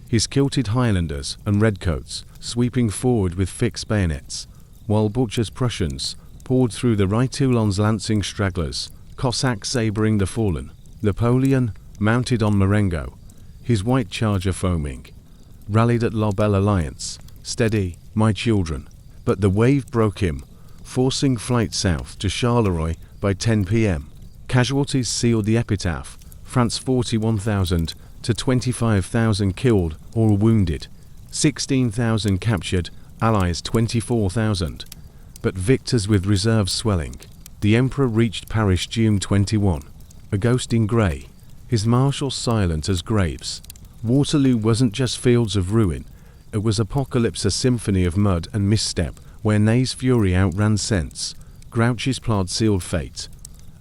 his kilted Highlanders and redcoats sweeping forward with fixed bayonets, while Butcher's Prussians poured through the right Toulon's lancing stragglers, Cossacks sabring the fallen. Napoleon, mounted on Marengo, his white charger foaming, rallied at La Belle Alliance, steady, my children. But the wave broke him, forcing flight south to Charleroi by 10 p.m. Casualties sealed the epitaph, France 41,000 to 25,000 killed or wounded, 16,000 captured, Allies 24,000. But victors with reserves swelling. The Emperor reached Paris June 21, a ghost in grey, his marshals silent as graves. Waterloo wasn't just fields of ruin, it was apocalypse, a symphony of mud and misstep, where Ney's fury outran sense, Groucho's plod sealed fate,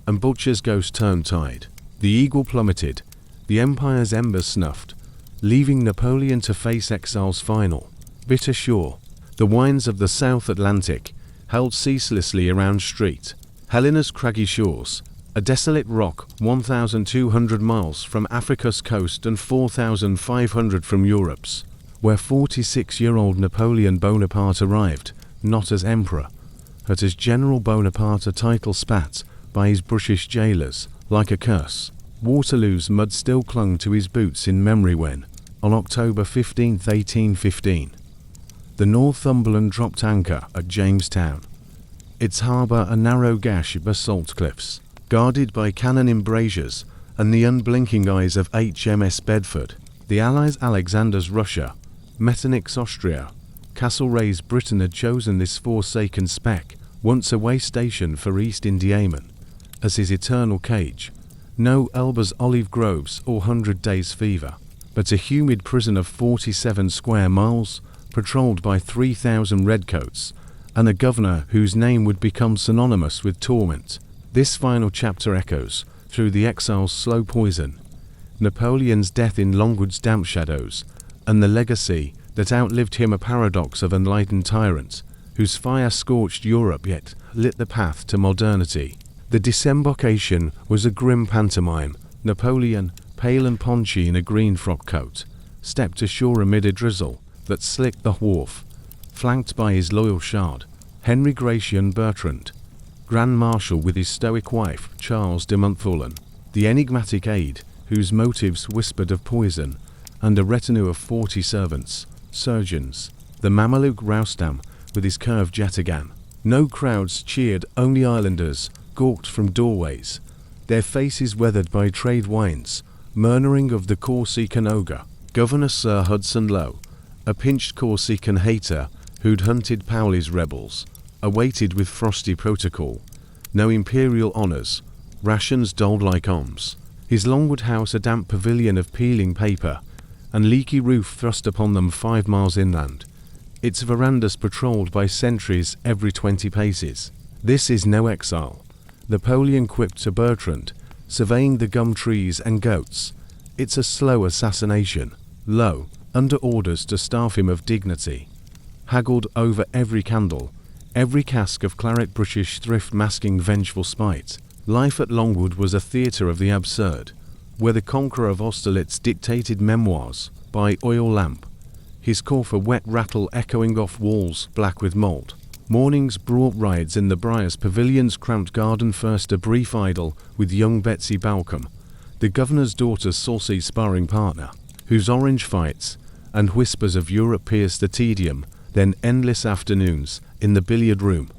and Butcher's ghost turned tide. The eagle plummeted, the empire's embers snuffed, leaving Napoleon to face exile's final, bitter shore. The winds of the South Atlantic howled ceaselessly around Street, Helena's craggy shores, a desolate rock 1,200 miles from Africa's coast and 4,500 from Europe's, where 46-year-old Napoleon Bonaparte arrived, not as emperor, but as General Bonaparte, a title spat by his brutish jailers like a curse. Waterloo's mud still clung to his boots in memory when, on October 15, 1815, the Northumberland dropped anchor at Jamestown. Its harbour a narrow gash of basalt cliffs, guarded by cannon embrasures and the unblinking eyes of HMS Bedford. The Allies Alexander's Russia, Metternich's Austria, Castlereagh's Britain had chosen this forsaken speck, once a way station for East Indiamen, as his eternal cage. No Elba's olive groves or 100 Days' fever, but a humid prison of 47 square miles, patrolled by 3,000 redcoats, and a governor whose name would become synonymous with torment. This final chapter echoes through the exile's slow poison, Napoleon's death in Longwood's damp shadows, and the legacy that outlived him, a paradox of enlightened tyrant, whose fire scorched Europe yet lit the path to modernity. The disembarkation was a grim pantomime. Napoleon, pale and paunchy in a green frock coat, stepped ashore amid a drizzle that slicked the wharf, flanked by his loyal shard, Henry Gratian Bertrand, Grand Marshal, with his stoic wife, Charles de Montfaucon, the enigmatic aide, whose motives whispered of poison, and a retinue of 40 servants, surgeons, the Mameluke Roustam, with his curved yataghan. No crowds cheered, only islanders, gawked from doorways, their faces weathered by trade wines, murmuring of the Corsican ogre, Governor Sir Hudson Lowe, a pinched Corsican hater who'd hunted Paoli's rebels, awaited with frosty protocol. No imperial honours, rations doled like alms. His Longwood house a damp pavilion of peeling paper, and leaky roof thrust upon them 5 miles inland, its verandas patrolled by sentries every 20 paces. This is no exile, Napoleon quipped to Bertrand, surveying the gum trees and goats. It's a slow assassination. Lo, under orders to starve him of dignity. Haggled over every candle, every cask of claret, British thrift masking vengeful spite. Life at Longwood was a theatre of the absurd, where the conqueror of Austerlitz dictated memoirs by oil lamp, his coffer wet rattle echoing off walls black with mould. Mornings brought rides in the Briars Pavilion's cramped garden, first a brief idyll with young Betsy Balcom, the governor's daughter's saucy sparring partner, whose orange fights and whispers of Europe pierced the tedium, then endless afternoons in the billiard room,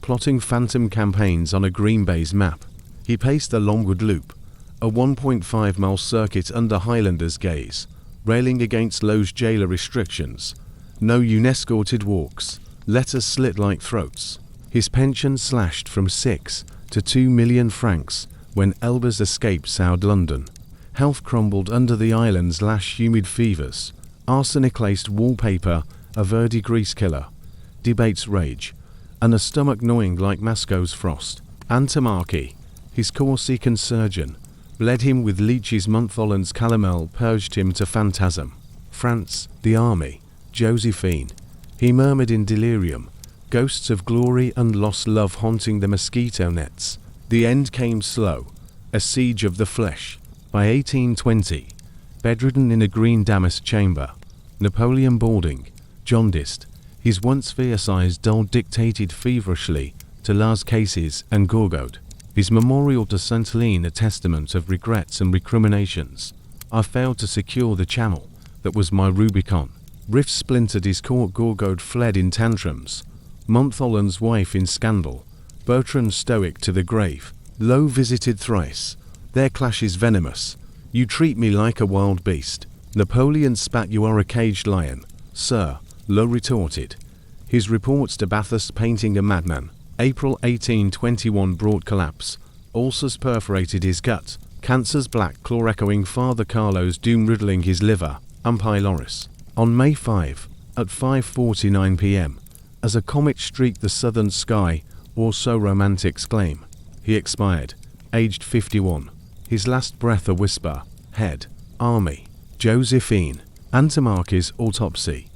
plotting phantom campaigns on a green baize map. He paced the Longwood Loop, a 1.5-mile circuit under Highlander's gaze, railing against Lowe's jailer restrictions. No unescorted walks, letters slit like throats. His pension slashed from 6 to 2 million francs when Elba's escape soured London. Health crumbled under the island's lash humid fevers. Arsenic-laced wallpaper, a verdigris killer. Debates rage, and a stomach gnawing like Masco's frost. Antomarchi, his Corsican surgeon, bled him with leeches. Montholland's calomel purged him to phantasm. France, the army, Josephine. He murmured in delirium, ghosts of glory and lost love haunting the mosquito nets. The end came slow, a siege of the flesh. By 1820, bedridden in a green damask chamber, Napoleon balding, jaundiced, his once fierce-eyes dull dictated feverishly to Las Cases and Gourgaud. His memorial to Sainte-Hélène a testament of regrets and recriminations. I failed to secure the channel that was my Rubicon. Rifts splintered his court. Gourgaud fled in tantrums. Montholland's wife in scandal. Bertrand stoic to the grave. Lowe visited thrice. Their clash is venomous. You treat me like a wild beast. Napoleon spat. You are a caged lion, sir, Lowe retorted. His reports to Bathurst painting a madman. April 1821 brought collapse. Ulcers perforated his gut. Cancer's black claw echoing Father Carlo's doom, riddling his liver. Pylorus. On May 5, at 5:49 p.m., as a comet streaked the southern sky, or so romantics claim. He expired, aged 51, his last breath a whisper, head, army. Josephine Antimarch's autopsy.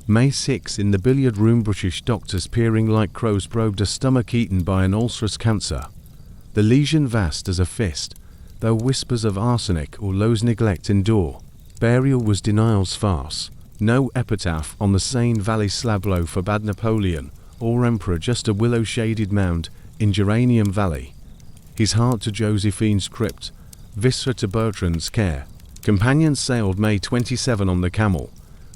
May 6 in the billiard room, British doctors peering like crows probed a stomach eaten by an ulcerous cancer. The lesion vast as a fist, though whispers of arsenic or Lowe's neglect endure. Burial was denial's farce. No epitaph on the Seine Valley slab low for bad Napoleon or emperor, just a willow-shaded mound in Geranium Valley. His heart to Josephine's crypt, viscera to Bertrand's care. Companions sailed May 27 on the camel.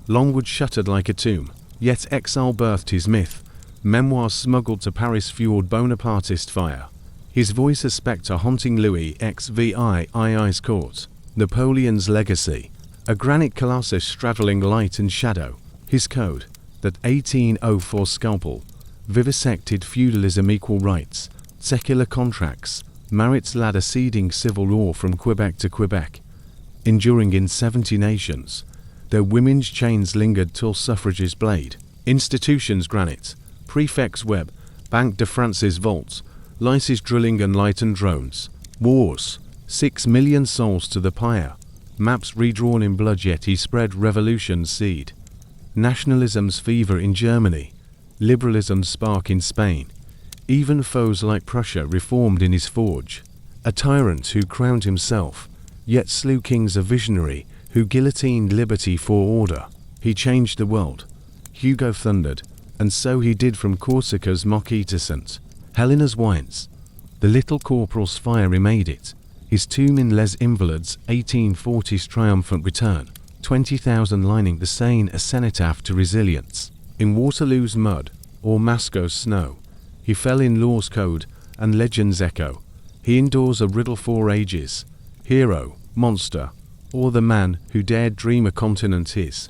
Longwood shuttered like a tomb, yet exile birthed his myth. Memoirs smuggled to Paris fueled Bonapartist fire. His voice a spectre haunting Louis XVII's court. Napoleon's legacy. A granite colossus straddling light and shadow. His code, that 1804 scalpel, vivisected feudalism, equal rights, secular contracts, Marit's ladder seeding civil war from Quebec to Quebec. Enduring in 70 nations, their women's chains lingered till suffrage's blade. Institutions granite, prefects web, Banque de France's vaults, lyces drilling and light and drones. Wars, 6 million souls to the pyre. Maps redrawn in blood, yet he spread revolution's seed. Nationalism's fever in Germany, liberalism's spark in Spain. Even foes like Prussia reformed in his forge. A tyrant who crowned himself, yet slew kings, a visionary who guillotined liberty for order. He changed the world. Hugo thundered, and so he did from Corsica's mock-eater Helena's wines. The little corporal's fire remade it. His tomb in Les Invalides, 1840's triumphant return. 20,000 lining the Seine, a cenotaph to resilience. In Waterloo's mud, or Moscow's snow, he fell in law's code and legend's echo. He endures a riddle for ages. Hero, monster, or the man who dared dream a continent his.